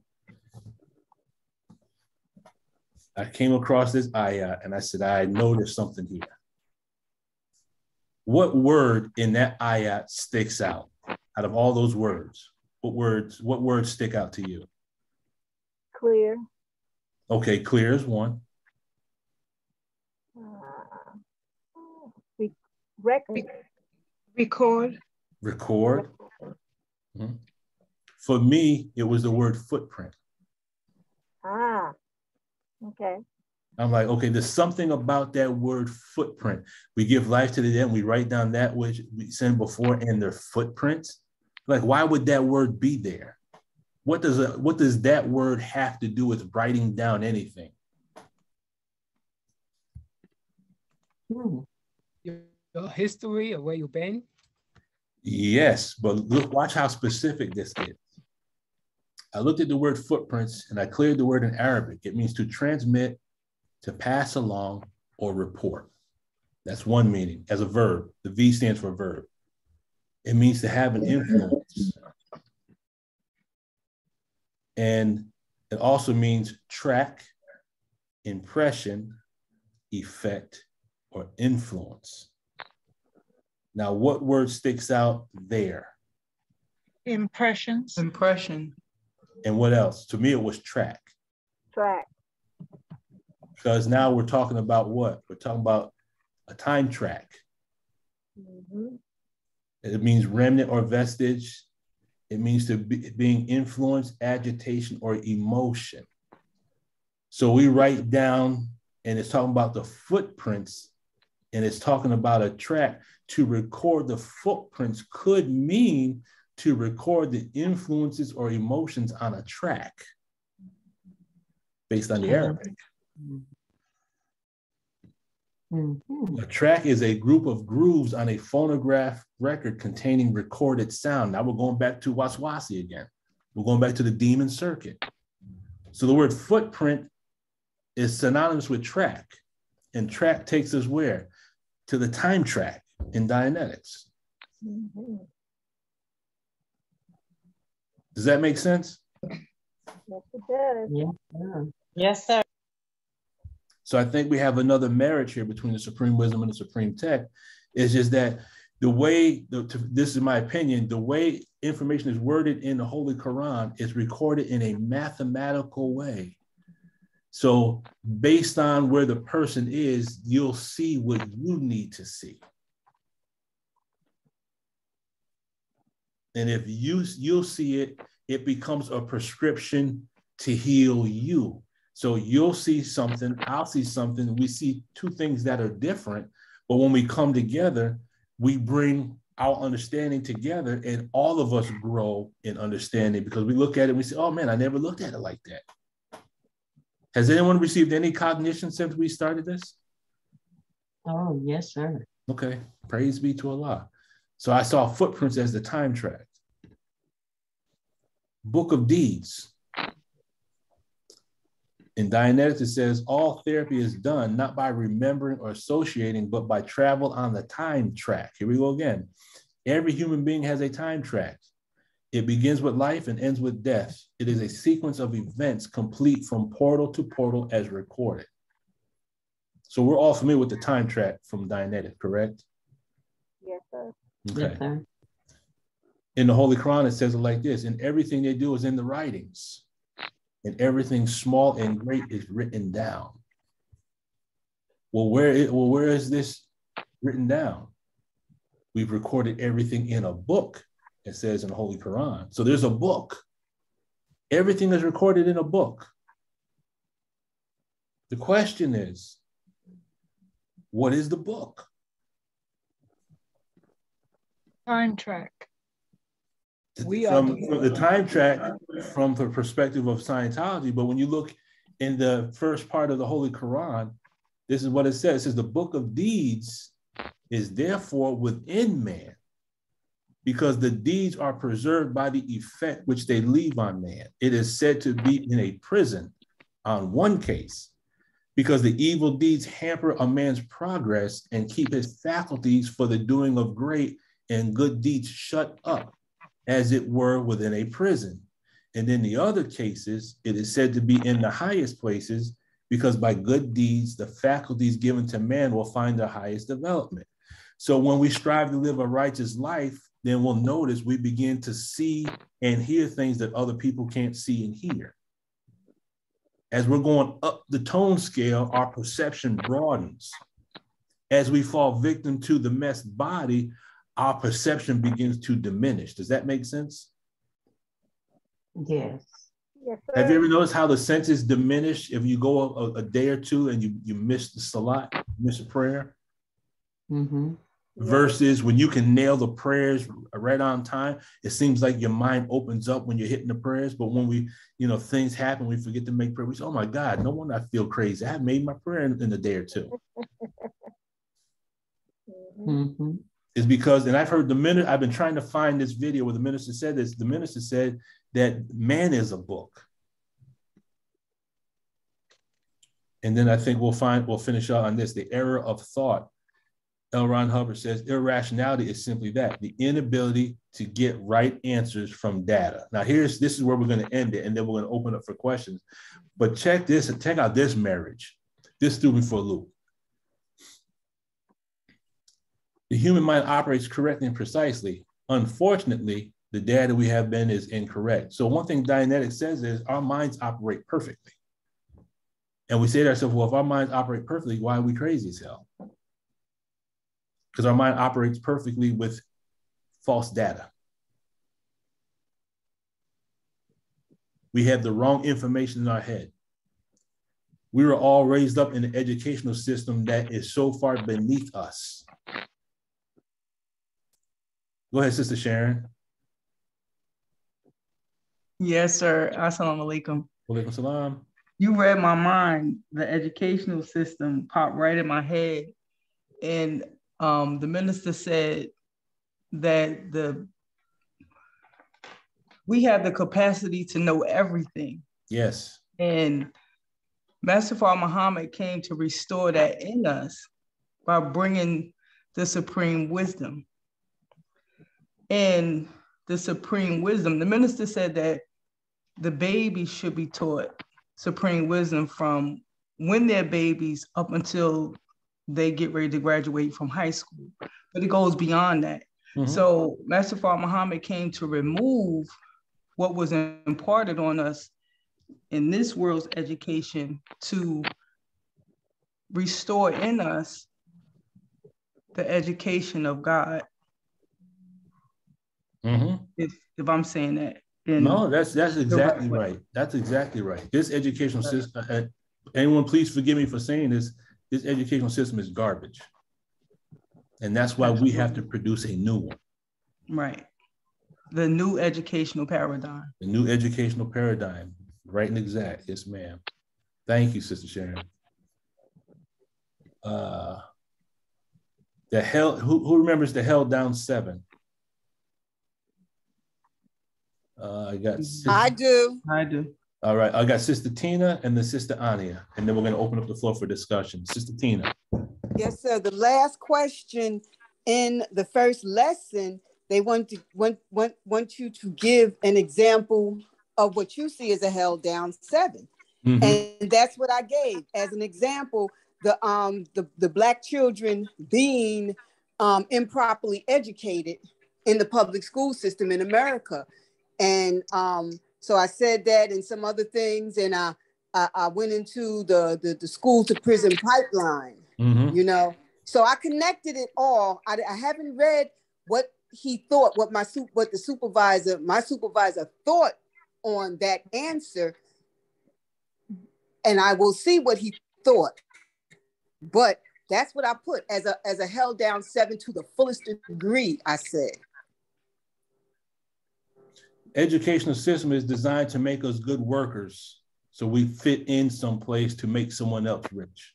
I came across this ayah, and I said, I noticed something here. What word in that ayah sticks out of all those words? What words stick out to you? Clear. Okay, clear is one. Record. Record. Record. Mm-hmm. For me, it was the word footprint. Ah, okay. I'm like, okay, there's something about that word footprint. We give life to the dead, and we write down that which we sent before and their footprints. Like, why would that word be there? What does that word have to do with writing down anything? Your history of where you've been? Yes, but look, watch how specific this is. I looked at the word footprints and I cleared the word in Arabic. It means to transmit, to pass along, or report. That's one meaning as a verb. The V stands for verb. It means to have an influence. And it also means track, impression, effect, or influence. Now, what word sticks out there? Impressions. Impression. And what else? To me, it was track. Track. Because now we're talking about what? We're talking about a time track. Mm-hmm. It means remnant or vestige. It means to be being influenced, agitation, or emotion. So we write down, and it's talking about the footprints, and it's talking about a track. To record the footprints could mean to record the influences or emotions on a track based on the Arabic. Mm-hmm. A track is a group of grooves on a phonograph record containing recorded sound. Now we're going back to Waswasi again. We're going back to the demon circuit. So the word footprint is synonymous with track, and track takes us where? To the time track in Dianetics. Mm-hmm. Does that make sense? Yes, it does. Yeah. Yes, sir. So I think we have another marriage here between the supreme wisdom and the supreme tech. It's just that the way, this is my opinion, the way information is worded in the Holy Qur'an is recorded in a mathematical way. So based on where the person is, you'll see what you need to see. And if you'll see it, it becomes a prescription to heal you. So you'll see something, I'll see something, we see two things that are different, but when we come together, we bring our understanding together and all of us grow in understanding because we look at it and we say, oh man, I never looked at it like that. Has anyone received any cognition since we started this? Oh, yes, sir. Okay, praise be to Allah. So I saw footprints as the time track. Book of Deeds. In Dianetics, it says all therapy is done not by remembering or associating, but by travel on the time track. Here we go again. Every human being has a time track. It begins with life and ends with death. It is a sequence of events complete from portal to portal as recorded. So we're all familiar with the time track from Dianetic, correct? Yes, sir. Okay. Yes, sir. In the Holy Qur'an, it says it like this, and everything they do is in the writings, and everything small and great is written down. Well, where is this written down? We've recorded everything in a book, it says in the Holy Qur'an. So there's a book. Everything is recorded in a book. The question is, what is the book? Time track. From the time track, from the perspective of Scientology, but when you look in the first part of the Holy Qur'an, this is what it says. It says the book of deeds is therefore within man, because the deeds are preserved by the effect which they leave on man. It is said to be in a prison on one case, because the evil deeds hamper a man's progress and keep his faculties for the doing of great and good deeds shut up, as it were within a prison. And in the other cases, it is said to be in the highest places, because by good deeds, the faculties given to man will find their highest development. So when we strive to live a righteous life, then we'll notice we begin to see and hear things that other people can't see and hear. As we're going up the tone scale, our perception broadens. As we fall victim to the messed body, our perception begins to diminish. Does that make sense? Yes. Yes, sir. Have you ever noticed how the senses diminish if you go a day or two and you miss the salat, miss a prayer? Mm-hmm. Versus when you can nail the prayers right on time, it seems like your mind opens up when you're hitting the prayers. But when we, things happen, we forget to make prayer. We say, oh my God, no wonder I feel crazy. I haven't made my prayer in a day or two. Mm-hmm. It's because, and I've heard I've been trying to find this video where the minister said this. The minister said that man is a book. And then I think we'll finish out on this, the error of thought. L. Ron Hubbard says irrationality is simply that, the inability to get right answers from data. Now this is where we're going to end it, and then we're going to open up for questions. But check out this marriage. This threw me for a loop. The human mind operates correctly and precisely. Unfortunately, the data we have been is incorrect. So one thing Dianetics says is our minds operate perfectly. And we say to ourselves, well, if our minds operate perfectly, why are we crazy as hell? Because our mind operates perfectly with false data. We have the wrong information in our head. We were all raised up in an educational system that is so far beneath us. Go ahead, Sister Sharon. Yes, sir. Assalamu alaikum. Walaikum salam. You read my mind. The educational system popped right in my head. And the minister said that we have the capacity to know everything. Yes. And Master Father Muhammad came to restore that in us by bringing the supreme wisdom. And the supreme wisdom, the minister said that the babies should be taught supreme wisdom from when they're babies up until they get ready to graduate from high school. But it goes beyond that. Mm-hmm. So Master Father Muhammad came to remove what was imparted on us in this world's education to restore in us the education of God. Mm-hmm. If I'm saying that. No, that's exactly right. That's exactly right. This educational system, anyone please forgive me for saying this, this educational system is garbage. And that's why we have to produce a new one. Right. The new educational paradigm. The new educational paradigm. Right and exact. Yes, ma'am. Thank you, Sister Sharon. The hell, who remembers the held down 7? I do. I do. All right, I got Sister Tina and then Sister Ania, and then we're going to open up the floor for discussion. Sister Tina. Yes, sir. The last question in the first lesson, they want you to give an example of what you see as a held down 7. Mm-hmm. And that's what I gave as an example. The Black children being improperly educated in the public school system in America. And so I said that and some other things, and I went into the school to prison pipeline, you know. So I connected it all. I haven't read what he thought, what my supervisor thought on that answer, and I will see what he thought. But that's what I put as a held down 7 to the fullest degree, I said. Educational system is designed to make us good workers, so we fit in someplace to make someone else rich.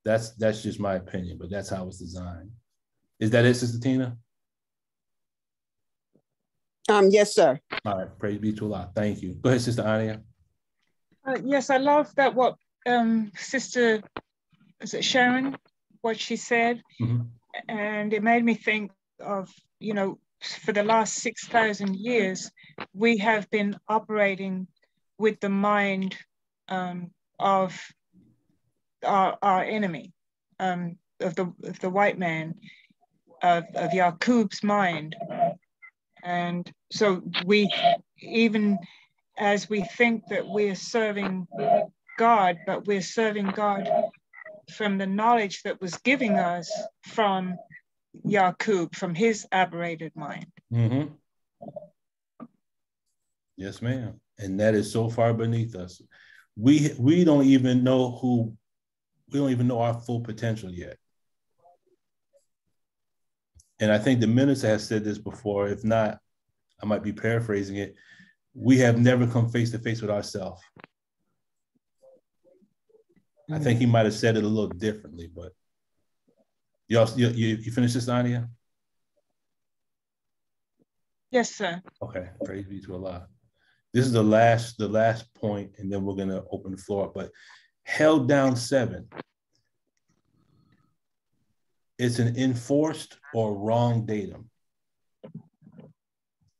That's just my opinion, but that's how it's designed. Is that it, Sister Tina? Yes, sir. All right, praise be to Allah. Thank you. Go ahead, Sister Ania. Yes, I love that what Sister, is it Sharon, what she said, and it made me think of, you know, for the last 6,000 years, we have been operating with the mind of our enemy, of the white man, of Yaqub's mind. And so we, even as we think that we're serving God, but we're serving God from the knowledge that was giving us from Yaqub, from his aberrated mind. Yes, ma'am. And that is so far beneath us. We don't even know our full potential yet. And I think the minister has said this before. If not, I might be paraphrasing it. We have never come face to face with ourselves. I think he might have said it a little differently, but you finished this, Ania? Yes, sir. Okay, praise be to Allah. This is the last point, and then we're gonna open the floor up. But held down 7. It's an enforced or wrong datum.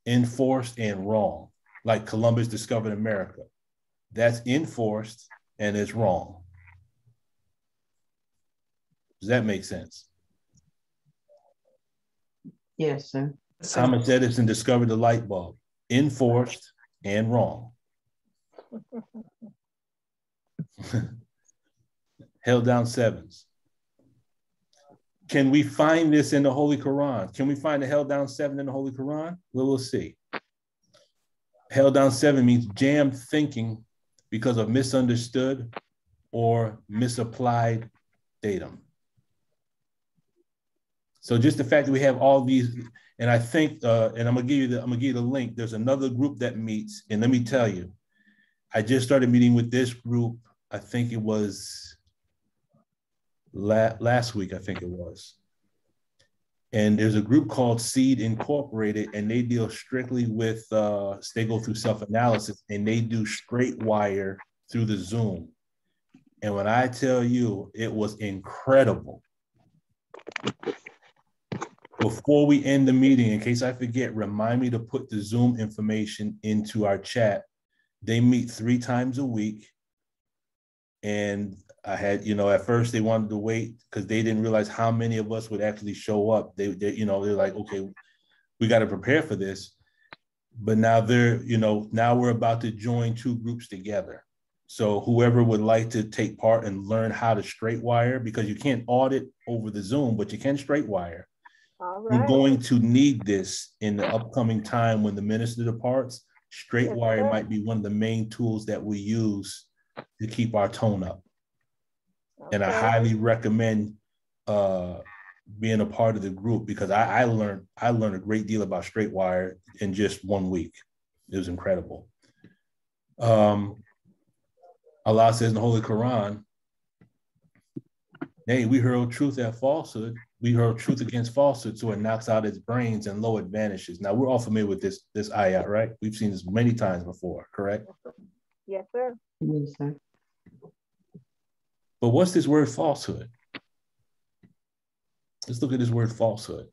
Enforced and wrong, like Columbus discovered America. That's enforced and it's wrong. Does that make sense? Yes, sir. Thomas Edison discovered the light bulb. Enforced and wrong. Held down 7s. Can we find this in the Holy Qur'an? Can we find the held down 7 in the Holy Qur'an? Well, we'll see. Held down 7 means jammed thinking because of misunderstood or misapplied datum. So just the fact that we have all these, and I think, and I'm gonna give you the link. There's another group that meets, and let me tell you, I just started meeting with this group. I think it was last week, I think it was. And there's a group called Seed Incorporated, and they deal strictly with, they go through self-analysis, and they do straight wire through the Zoom. And when I tell you, it was incredible. Before we end the meeting, in case I forget, remind me to put the Zoom information into our chat. They meet 3 times a week. And I had, at first they wanted to wait because they didn't realize how many of us would actually show up. They're like, okay, we got to prepare for this. But now now we're about to join 2 groups together. So whoever would like to take part and learn how to straight wire, because you can't audit over the Zoom, but you can straight wire. All right. We're going to need this in the upcoming time when the minister departs. Straight wire might be one of the main tools that we use to keep our tone up. Okay. And I highly recommend being a part of the group, because I learned a great deal about straight wire in just 1 week. It was incredible. Allah says in the Holy Quran, hey, we hurl truth at falsehood we hurl truth against falsehood, so it knocks out its brains and lo, it vanishes. Now, we're all familiar with this ayat, right? We've seen this many times before, correct? Yes, sir. Yes, sir. But what's this word falsehood? Let's look at this word falsehood.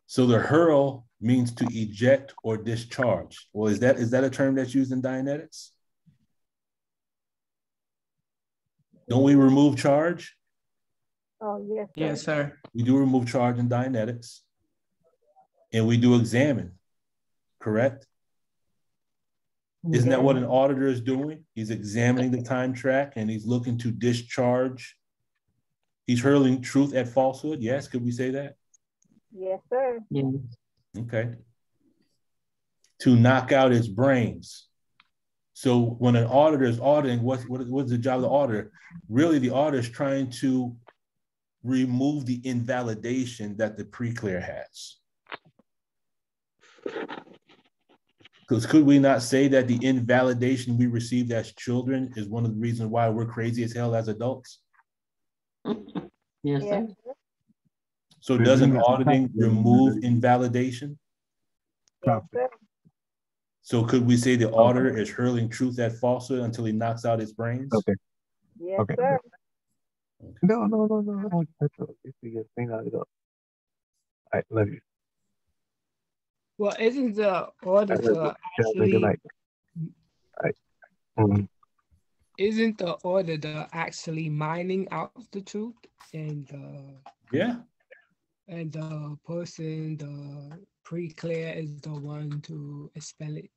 So the hurl means to eject or discharge. Well, is that a term that's used in Dianetics? Don't we remove charge? Oh, yes, sir. Yes, sir. We do remove charge in Dianetics. And we do examine, correct? Isn't that what an auditor is doing? He's examining the time track and he's looking to discharge. He's hurling truth at falsehood. Yes, could we say that? Yes, sir. Yes. Okay. To knock out its brains. So when an auditor is auditing, what's the job of the auditor? Really, the auditor is trying to remove the invalidation that the pre-clear has. Because could we not say that the invalidation we received as children is one of the reasons why we're crazy as hell as adults? Yes, sir. So doesn't auditing remove invalidation? Yes, sir. So could we say the auditor is hurling truth at falsehood until he knocks out his brains? Okay. Yes, Okay. sir. No. That's the thing I go. I love you. Well, isn't the auditor actually, isn't the auditor actually mining out the truth, and yeah, and the person, the pre-clear, is the one to expel it?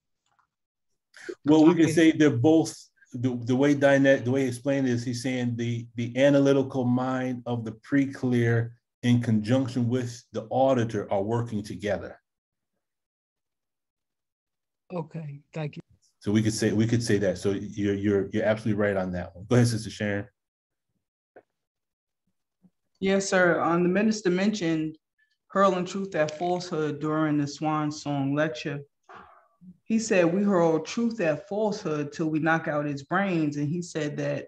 Well, we can say they're both. The way Dianet, the way he explained it is, he's saying the analytical mind of the pre-clear in conjunction with the auditor are working together. Okay, thank you. So we could say that. So you're absolutely right on that one. Go ahead, Sister Sharon. Yes, sir. The minister mentioned hurling truth at falsehood during the Swan Song lecture. He said we hurl truth at falsehood till we knock out its brains. And he said that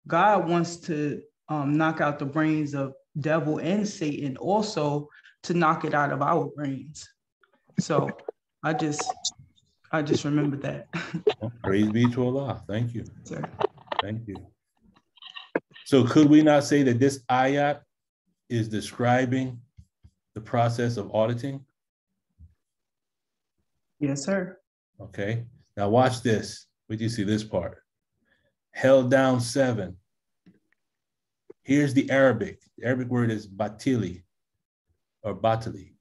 God wants to knock out the brains of devil and Satan, also to knock it out of our brains. So I just remembered that. Well, praise be to Allah. Thank you. Sir. Thank you. So could we not say that this ayat is describing the process of auditing? Yes, sir. Okay. Now watch this. Wait till you see this part. Held down 7. Here's the Arabic. The Arabic word is batili or batili.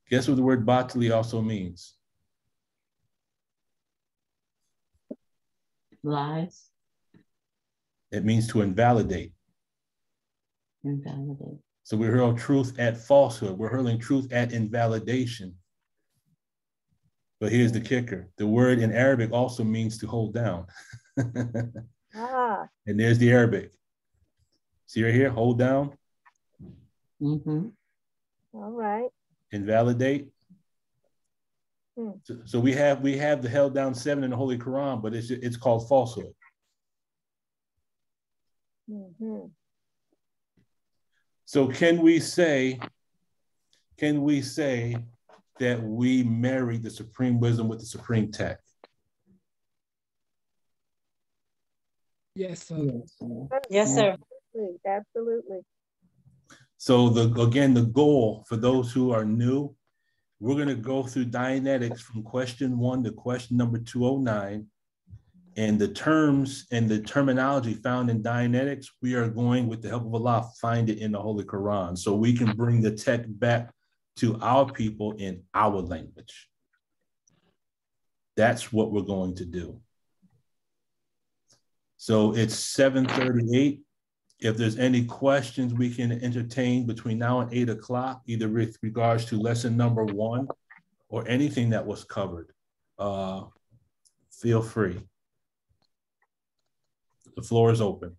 Guess what the word batili also means? Lies. It means to invalidate. Invalidate. So we hurl truth at falsehood. We're hurling truth at invalidation. But here's the kicker. The word in Arabic also means to hold down. And there's the Arabic. See right here, hold down. Mm-hmm. All right. Invalidate. So we have the held down 7 in the Holy Qur'an, but it's called falsehood. Mm-hmm. So can we say that we marry the supreme wisdom with the supreme tech? Yes, sir. Yes, sir. Absolutely. So the goal for those who are new, we're going to go through Dianetics from question 1 to question number 209. And the terms and the terminology found in Dianetics, we are going, with the help of Allah, find it in the Holy Qur'an. So we can bring the tech back to our people in our language. That's what we're going to do. So it's 7:38. If there's any questions we can entertain between now and 8 o'clock, either with regards to lesson number 1 or anything that was covered, feel free. The floor is open.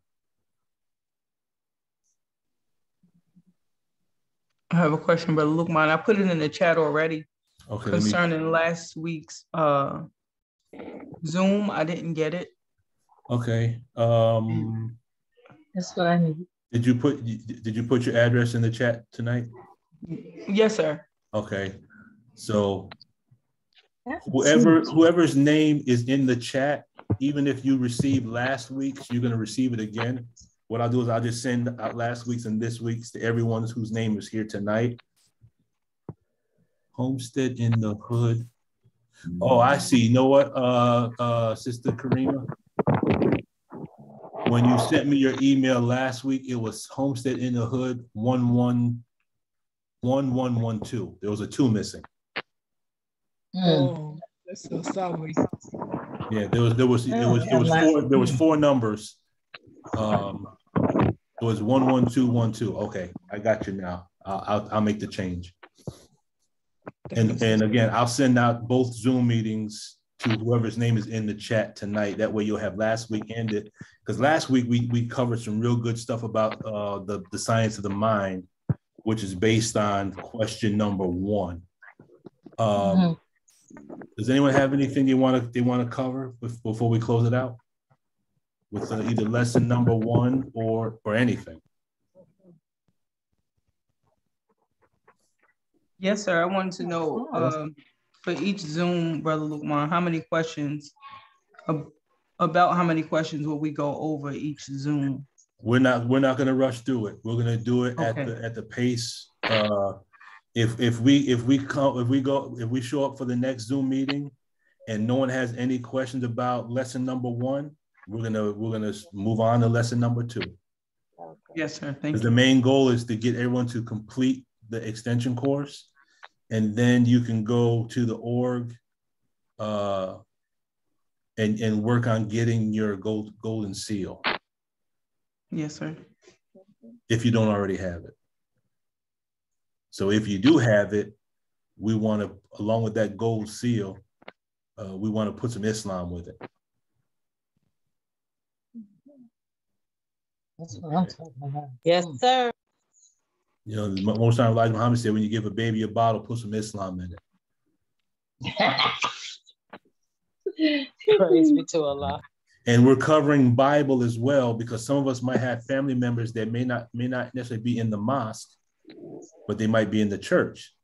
I have a question, Brother Lukman. I put it in the chat already. Okay. Concerning last week's Zoom, I didn't get it. Okay. That's what I need. Did you put your address in the chat tonight? Yes, sir. Okay. So whoever's name is in the chat, even if you received last week's, you're going to receive it again. What I'll do is I'll just send out last week's and this week's to everyone whose name is here tonight. Homestead in the Hood. Oh, I see. You know what, Sister Karima? When you sent me your email last week, it was Homestead in the Hood 1112. There was a 2 missing. Oh, that's so sorry. Yeah, there was 4 numbers. It was 11212. Okay, I got you now. I'll make the change. And again, I'll send out both Zoom meetings to whoever's name is in the chat tonight. That way you'll have last week ended. Because last week we covered some real good stuff about the science of the mind, which is based on question number 1. Does anyone have anything they want to cover before we close it out? With either lesson number 1 or anything. Yes, sir. I wanted to know for each Zoom, Brother Lukman, how many questions will we go over each Zoom? We're not going to rush through it. We're going to do it at the pace. If we show up for the next Zoom meeting and no one has any questions about lesson number 1, we're gonna move on to lesson number 2. Yes, sir. Thank you. The main goal is to get everyone to complete the extension course, and then you can go to the org and work on getting your golden seal. Yes, sir. If you don't already have it. So if you do have it, we want to, along with that gold seal, we want to put some Islam with it. That's what I'm talking about. Yes, sir. You know, most times Elijah Muhammad said, when you give a baby a bottle, put some Islam in it. Praise be to Allah. And we're covering Bible as well, because some of us might have family members that may not necessarily be in the mosque, but they might be in the church.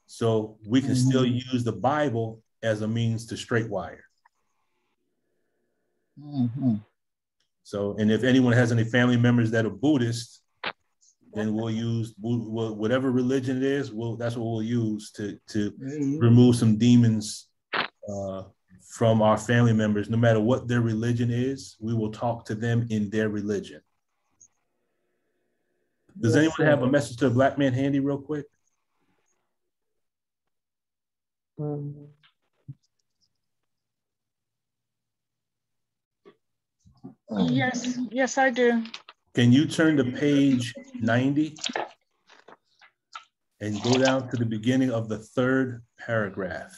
So we can still use the Bible as a means to straight wire. So, and if anyone has any family members that are Buddhist, then we'll use whatever religion it is. That's what we'll use to remove some demons from our family members. No matter what their religion is, we will talk to them in their religion. Does anyone have a message to a black man handy real quick? Yes, I do. Can you turn to page 90 and go down to the beginning of the 3rd paragraph?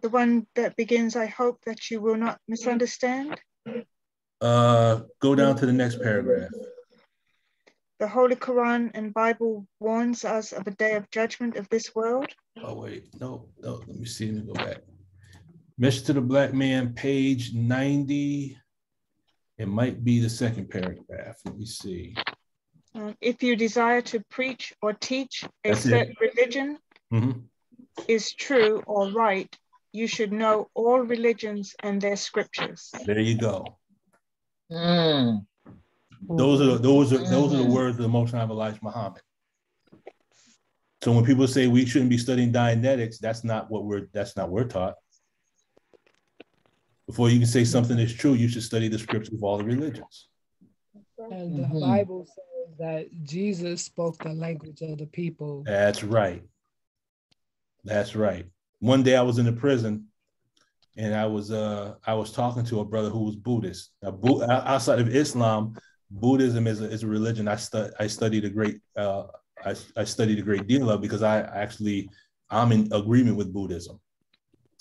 The one that begins, I hope that you will not misunderstand. Go down to the next paragraph. The Holy Qur'an and Bible warns us of a day of judgment of this world. Oh, wait, no, let me see, let me go back. Message to the black man, page 90. It might be the 2nd paragraph. Let me see. If you desire to preach or teach a certain religion is true or right, you should know all religions and their scriptures. There you go. Those are the words of the Most High Elijah Muhammad. So when people say we shouldn't be studying Dianetics, that's not what we're taught. Before you can say something is true, you should study the scriptures of all the religions. And the Bible says that Jesus spoke the language of the people. That's right. That's right. One day I was in the prison, and I was talking to a brother who was Buddhist. Now, outside of Islam, Buddhism is a religion I studied a great deal of, because I'm in agreement with Buddhism.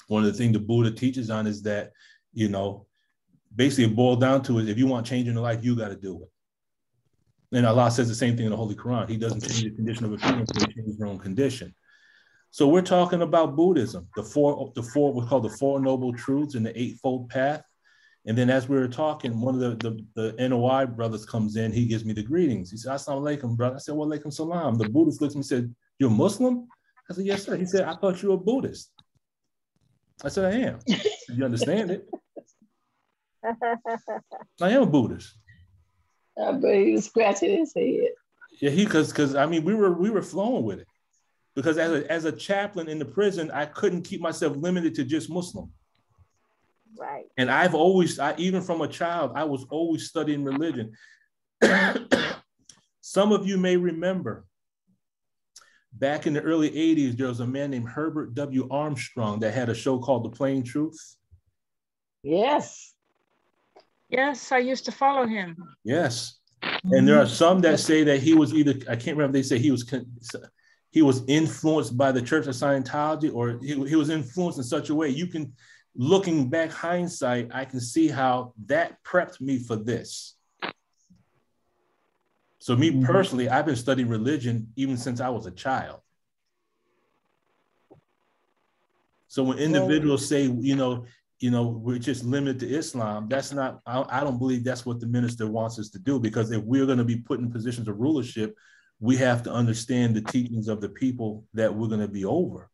One of the things the Buddha teaches on is that, you know, basically it boiled down to is if you want change in your life, you got to do it. And Allah says the same thing in the Holy Qur'an. He doesn't change the condition of a people, so he changes their own condition. So we're talking about Buddhism, the four what's called the Four Noble Truths and the Eightfold Path. And then as we were talking, one of the NOI brothers comes in, he gives me the greetings. He said, Assalamu alaikum, brother. I said, wa alaikum salam. The Buddhist looks at me and said, you're a Muslim? I said, yes, sir. He said, I thought you were a Buddhist. I said, I am. You understand it? I am a Buddhist. But he was scratching his head. Yeah, because I mean, we were flowing with it. Because as a chaplain in the prison, I couldn't keep myself limited to just Muslim. Right. And even from a child, I was always studying religion. Some of you may remember back in the early 80s, there was a man named Herbert W. Armstrong that had a show called The Plain Truth. Yes. Yes, I used to follow him. Yes. And there are some that say that he was either, I can't remember, they say he was influenced by the Church of Scientology, or he was influenced in such a way. You can, looking back hindsight, I can see how that prepped me for this. So me personally, I've been studying religion even since I was a child. So when individuals say, we're just limited to Islam, that's not, I don't believe that's what the minister wants us to do, because if we're going to be put in positions of rulership, we have to understand the teachings of the people that we're going to be over.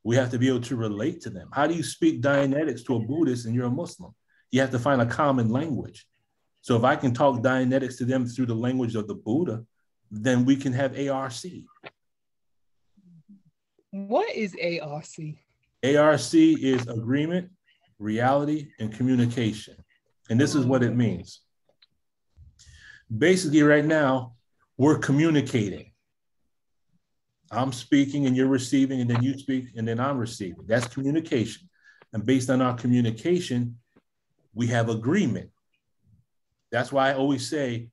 We have to be able to relate to them. How do you speak Dianetics to a Buddhist and you're a Muslim? You have to find a common language. So if I can talk Dianetics to them through the language of the Buddha, then we can have ARC. What is ARC? ARC is agreement, reality, and communication. And this is what it means. Basically, right now, we're communicating. I'm speaking and you're receiving, and then you speak and then I'm receiving. That's communication. And based on our communication, we have agreement. That's why I always say,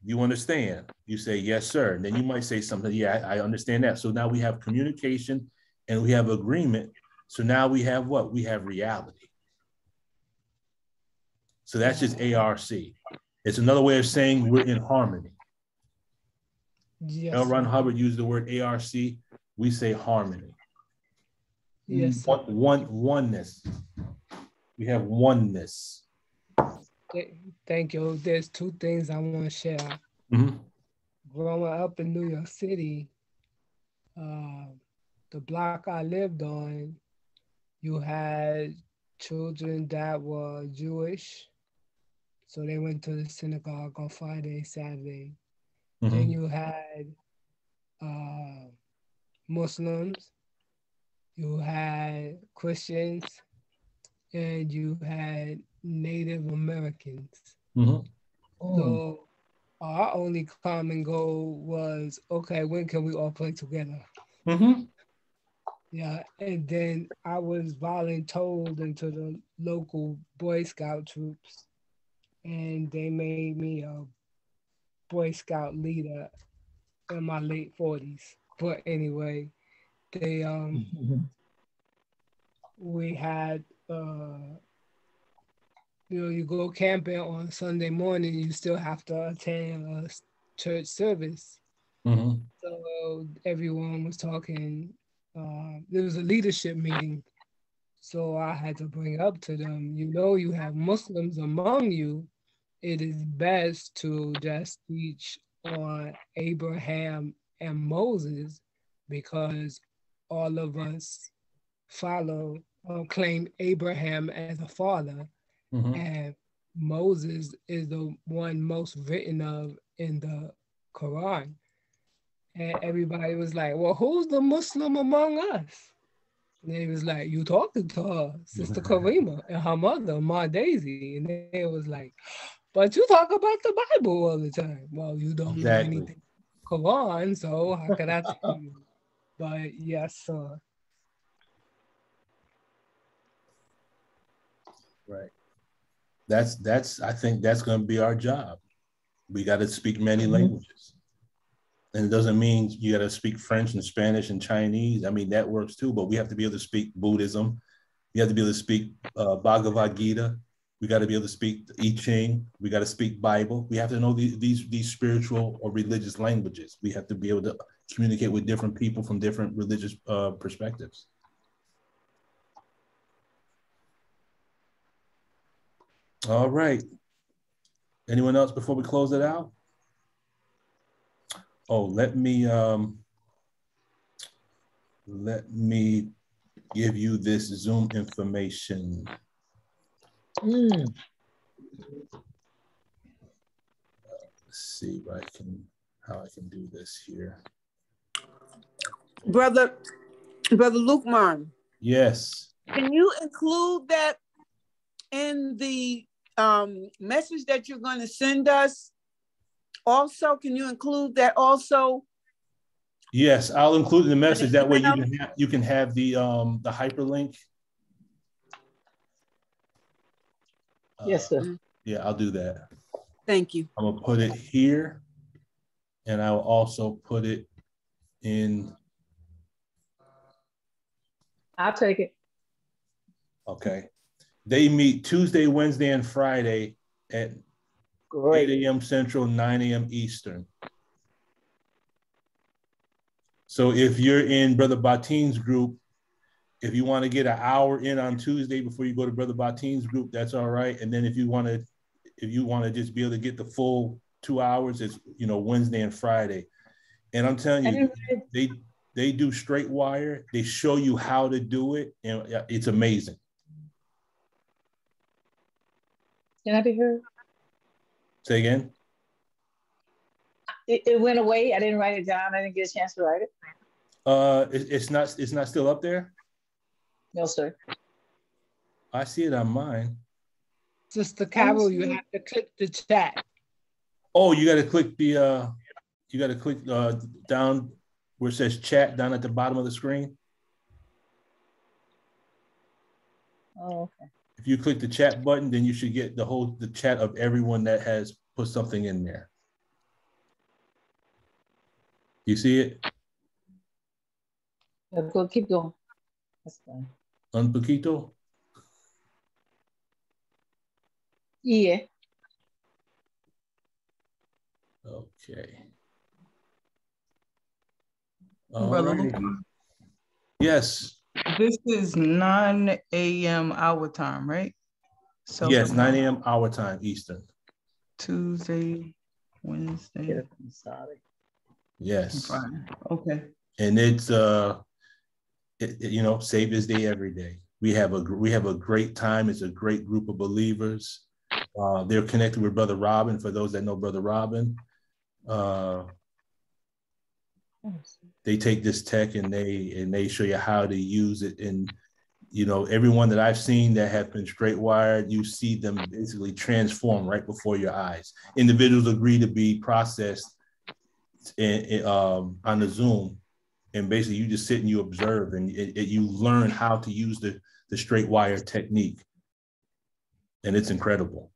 you understand? You say, yes, sir. And then you might say something, yeah, I understand that. So now we have communication and we have agreement. So now we have what? We have reality. So that's just ARC. It's another way of saying we're in harmony. Yes. L. Ron Hubbard used the word ARC. We say harmony. Yes. Oneness. We have oneness. Thank you. There's two things I want to share. Mm-hmm. Growing up in New York City, the block I lived on, you had children that were Jewish, so they went to the synagogue on Friday, Saturday. Mm-hmm. Then you had Muslims, you had Christians, and you had Native Americans. Mm-hmm. So our only common goal was, okay, when can we all play together? Mm-hmm. Yeah, and then I was voluntold into the local Boy Scout troops, and they made me a Boy Scout leader in my late 40s. But anyway, they we had you go camping on Sunday morning, you still have to attend a church service. Mm-hmm. So everyone was talking. There was a leadership meeting, so I had to bring up to them, you have Muslims among you. It is best to just teach on Abraham and Moses, because all of us follow or claim Abraham as a father. Mm-hmm. And Moses is the one most written of in the Quran. And everybody was like, well, who's the Muslim among us? And they was like, you talking to her, Sister Karima, and her mother, Ma Daisy. And they was like, but you talk about the Bible all the time. Well, you don't know anything Quran, so how could I tell you? But yes, sir. Right. I think that's going to be our job. We got to speak many languages. And it doesn't mean you got to speak French and Spanish and Chinese. I mean, that works too, but we have to be able to speak Buddhism. We have to be able to speak Bhagavad Gita. We got to be able to speak I Ching. We got to speak Bible. We have to know these spiritual or religious languages. We have to be able to communicate with different people from different religious perspectives. All right. Anyone else before we close it out? Oh, let me give you this Zoom information. Let's see how I can do this here. Brother Lukman. Yes. Can you include that in the message that you're going to send us? Also, can you include that also? Yes, I'll include the message. That way you can have the hyperlink. Yes, sir. Yeah, I'll do that. Thank you. I'm gonna put it here, and I'll also put it in. I'll take it. Okay. They meet Tuesday, Wednesday, and Friday at 8 a.m. Central, 9 a.m. Eastern. So if you're in Brother Batin's group, if you want to get an hour in on Tuesday before you go to Brother Batin's group, that's all right. And then if you want to just be able to get the full 2 hours, it's Wednesday and Friday. And I'm telling you, they do straight wire. They show you how to do it, and it's amazing. Can I be heard? Say again. It went away. I didn't write it down. I didn't get a chance to write it. It's not still up there? No, sir. I see it on mine. Sister Carol, you have to click the chat. Oh, you got to click down where it says chat down at the bottom of the screen. Oh, okay. If you click the chat button, then you should get the chat of everyone that has put something in there. You see it? Go, keep going. That's fine. Un poquito? Yeah. Okay. Brother Right. Luke, Yes. this is 9 a.m. our time, right? So Yes, 9 a.m. our time, Eastern. Tuesday, Wednesday. Sorry. Yes. Friday. Okay. And it's Savior's Day every day. We have a great time. It's a great group of believers. They're connected with Brother Robin. For those that know Brother Robin, they take this tech and they show you how to use it. And everyone that I've seen that have been straight wired, you see them basically transform right before your eyes. Individuals agree to be processed on the Zoom, and basically you just sit and you observe, and you learn how to use the straight wire technique, and it's incredible.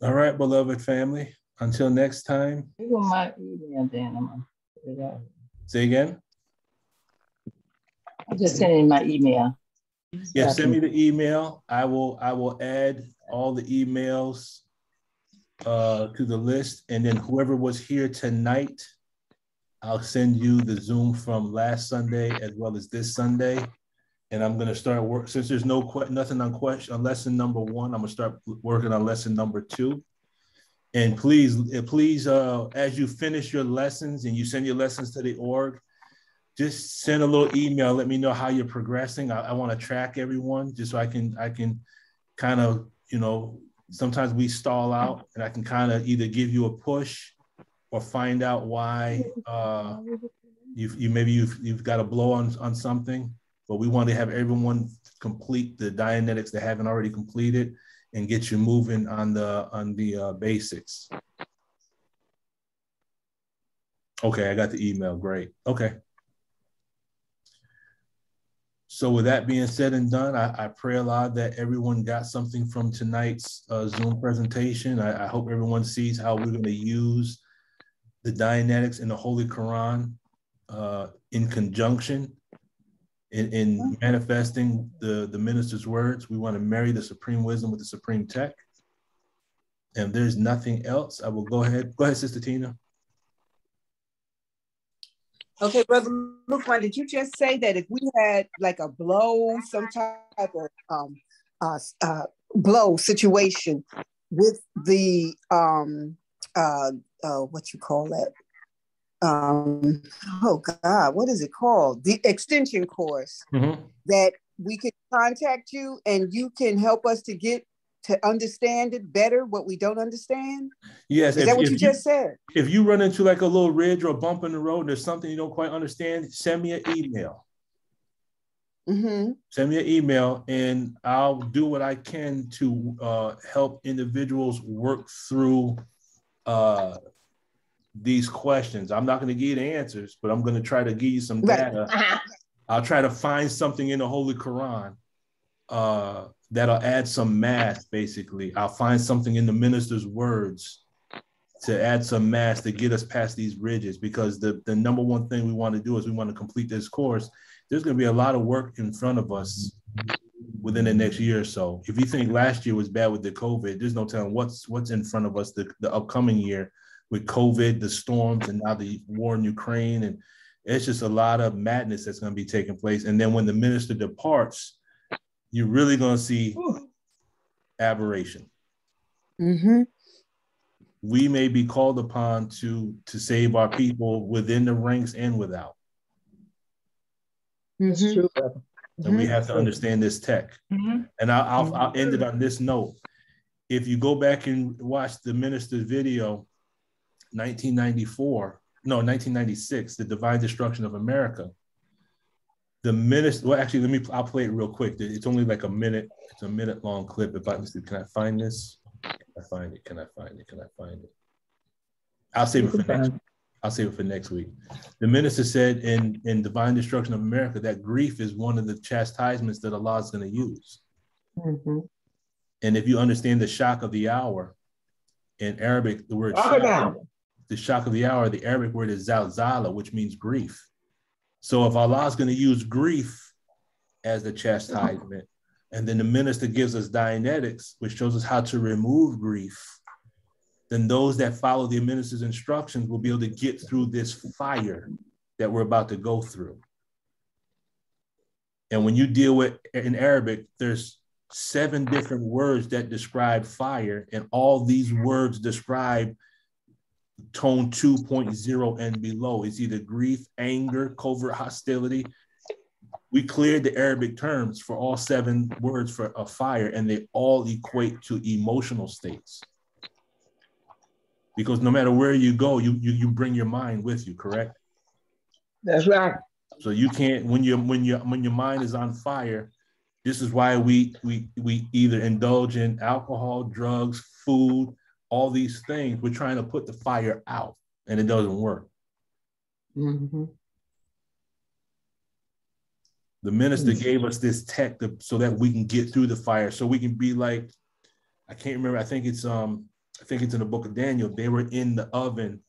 All right, beloved family. Until next time. My email, Dan. Say again. I'm just sending my email. Yeah, send me the email. I will add all the emails to the list, and then whoever was here tonight, I'll send you the Zoom from last Sunday as well as this Sunday. And I'm gonna start work, since there's nothing on lesson number 1. I'm gonna start working on lesson number 2. And please, as you finish your lessons and you send your lessons to the org, just send a little email. Let me know how you're progressing. I want to track everyone just so I can kind of, sometimes we stall out, and I can kind of either give you a push or find out why you've got a blow on something. But we want to have everyone complete the Dianetics that haven't already completed and get you moving on the basics. Okay, I got the email. Great. Okay. So with that being said and done, I pray a lot that everyone got something from tonight's Zoom presentation. I hope everyone sees how we're going to use the Dianetics and the Holy Qur'an in conjunction in manifesting the minister's words. We want to marry the supreme wisdom with the supreme tech. And there's nothing else. I will go ahead. Go ahead, Sister Tina. Okay, Brother Lukman, did you just say that if we had like a blow, some type of blow situation with the what you call that? Oh God, what is it called? The extension course, that we could contact you and you can help us to get to understand it better, what we don't understand? Yes. Is that what you just said? If you run into like a little ridge or a bump in the road, there's something you don't quite understand, send me an email. Send me an email and I'll do what I can to help individuals work through these questions. I'm not going to give you the answers, but I'm going to try to give you some data. I'll try to find something in the Holy Qur'an that'll add some math, basically. I'll find something in the minister's words to add some math to get us past these ridges, because the number one thing we want to do is we want to complete this course. There's going to be a lot of work in front of us within the next year or so. If you think last year was bad with the COVID, there's no telling what's in front of us the upcoming year with COVID, the storms, and now the war in Ukraine. And it's just a lot of madness that's going to be taking place. And then when the minister departs, you're really going to see aberration. We may be called upon to save our people within the ranks and without. That's true, brother. And we have to understand this tech. And I'll end it on this note. If you go back and watch the minister's video, 1996, The Divine Destruction of America, the minister, well, actually, I'll play it real quick. It's only like a minute. It's a minute long clip. Can I find this? Can I find it? Can I find it? Can I find it? I'll save it for next week. I'll save it for next week. The minister said in Divine Destruction of America that grief is one of the chastisements that Allah is going to use. And if you understand the shock of the hour, in Arabic, the word shock, the shock of the hour, the Arabic word is zalzala, which means grief. So if Allah is going to use grief as the chastisement, and then the minister gives us Dianetics, which shows us how to remove grief, then those that follow the minister's instructions will be able to get through this fire that we're about to go through. And when you deal with, in Arabic, there's 7 different words that describe fire, and all these words describe tone 2.0 and below. It's either grief, anger, covert hostility. We cleared the Arabic terms for all 7 words for a fire, and they all equate to emotional states. Because no matter where you go, you bring your mind with you, correct? That's right. So you can't, when your mind is on fire, this is why we either indulge in alcohol, drugs, food, all these things. We're trying to put the fire out, and it doesn't work. The minister gave us this tech so that we can get through the fire, so we can be like, I can't remember, I think it's in the book of Daniel. They were in the oven,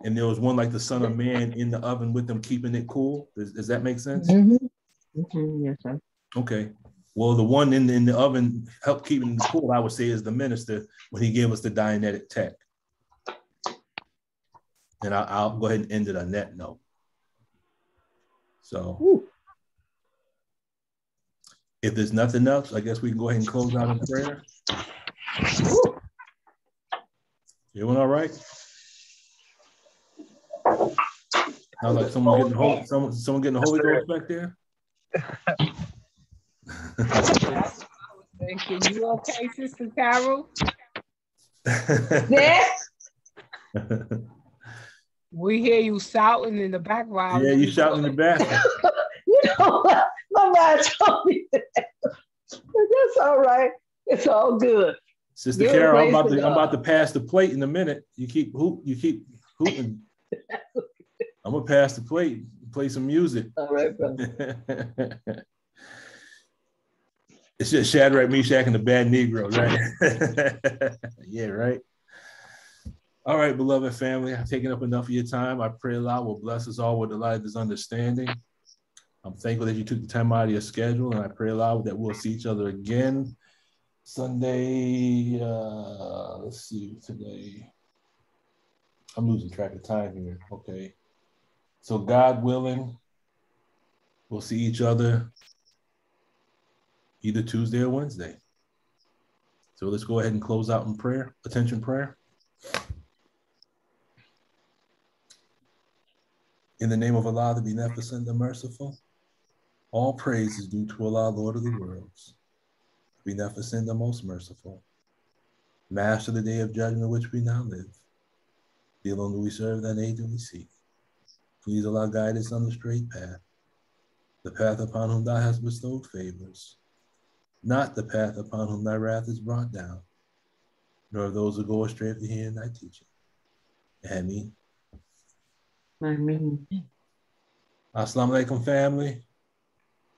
and there was one like the Son of Man in the oven with them, keeping it cool. Does that make sense? Yes, sir. Okay. Well, the one in the oven helped keeping it cool, I would say, is the minister when he gave us the Dianetic tech. And I'll go ahead and end it on that note. So if there's nothing else, I guess we can go ahead and close out in prayer. Everyone all right? Sounds like someone getting the Holy Ghost back there. Thank you. You okay, Sister Carol? Yes. We hear you shouting in the background. Yeah, you shouting in the bathroom. You know what? My mind told me that. That's all right. It's all good. Sister Carol, I'm about to pass the plate in a minute. You keep hooting. I'm gonna pass the plate, play some music. All right, brother. It's just Shadrach, Meshach, and the bad Negro, right? Yeah, right. All right, beloved family, I've taken up enough of your time. I pray Allah will bless us all with the light of His understanding. I'm thankful that you took the time out of your schedule, and I pray Allah that we'll see each other again Sunday. Let's see, today. I'm losing track of time here. Okay. So God willing, we'll see each other either Tuesday or Wednesday. So let's go ahead and close out in prayer, attention prayer. In the name of Allah, the Beneficent, the Merciful, all praise is due to Allah, Lord of the worlds, the Beneficent, the Most Merciful, Master of the Day of Judgment, which we now live. The alone do we serve, that aid do we seek. Please Allah guide us on the straight path, the path upon whom thou hast bestowed favors, not the path upon whom thy wrath is brought down, nor of those who go astray after hearing thy teaching. Ameen. Ameen. Assalamu alaikum, family.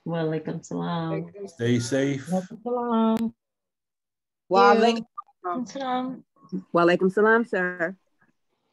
Wa alaikum salam. Stay safe. Salam. Wa alaikum salam, sir.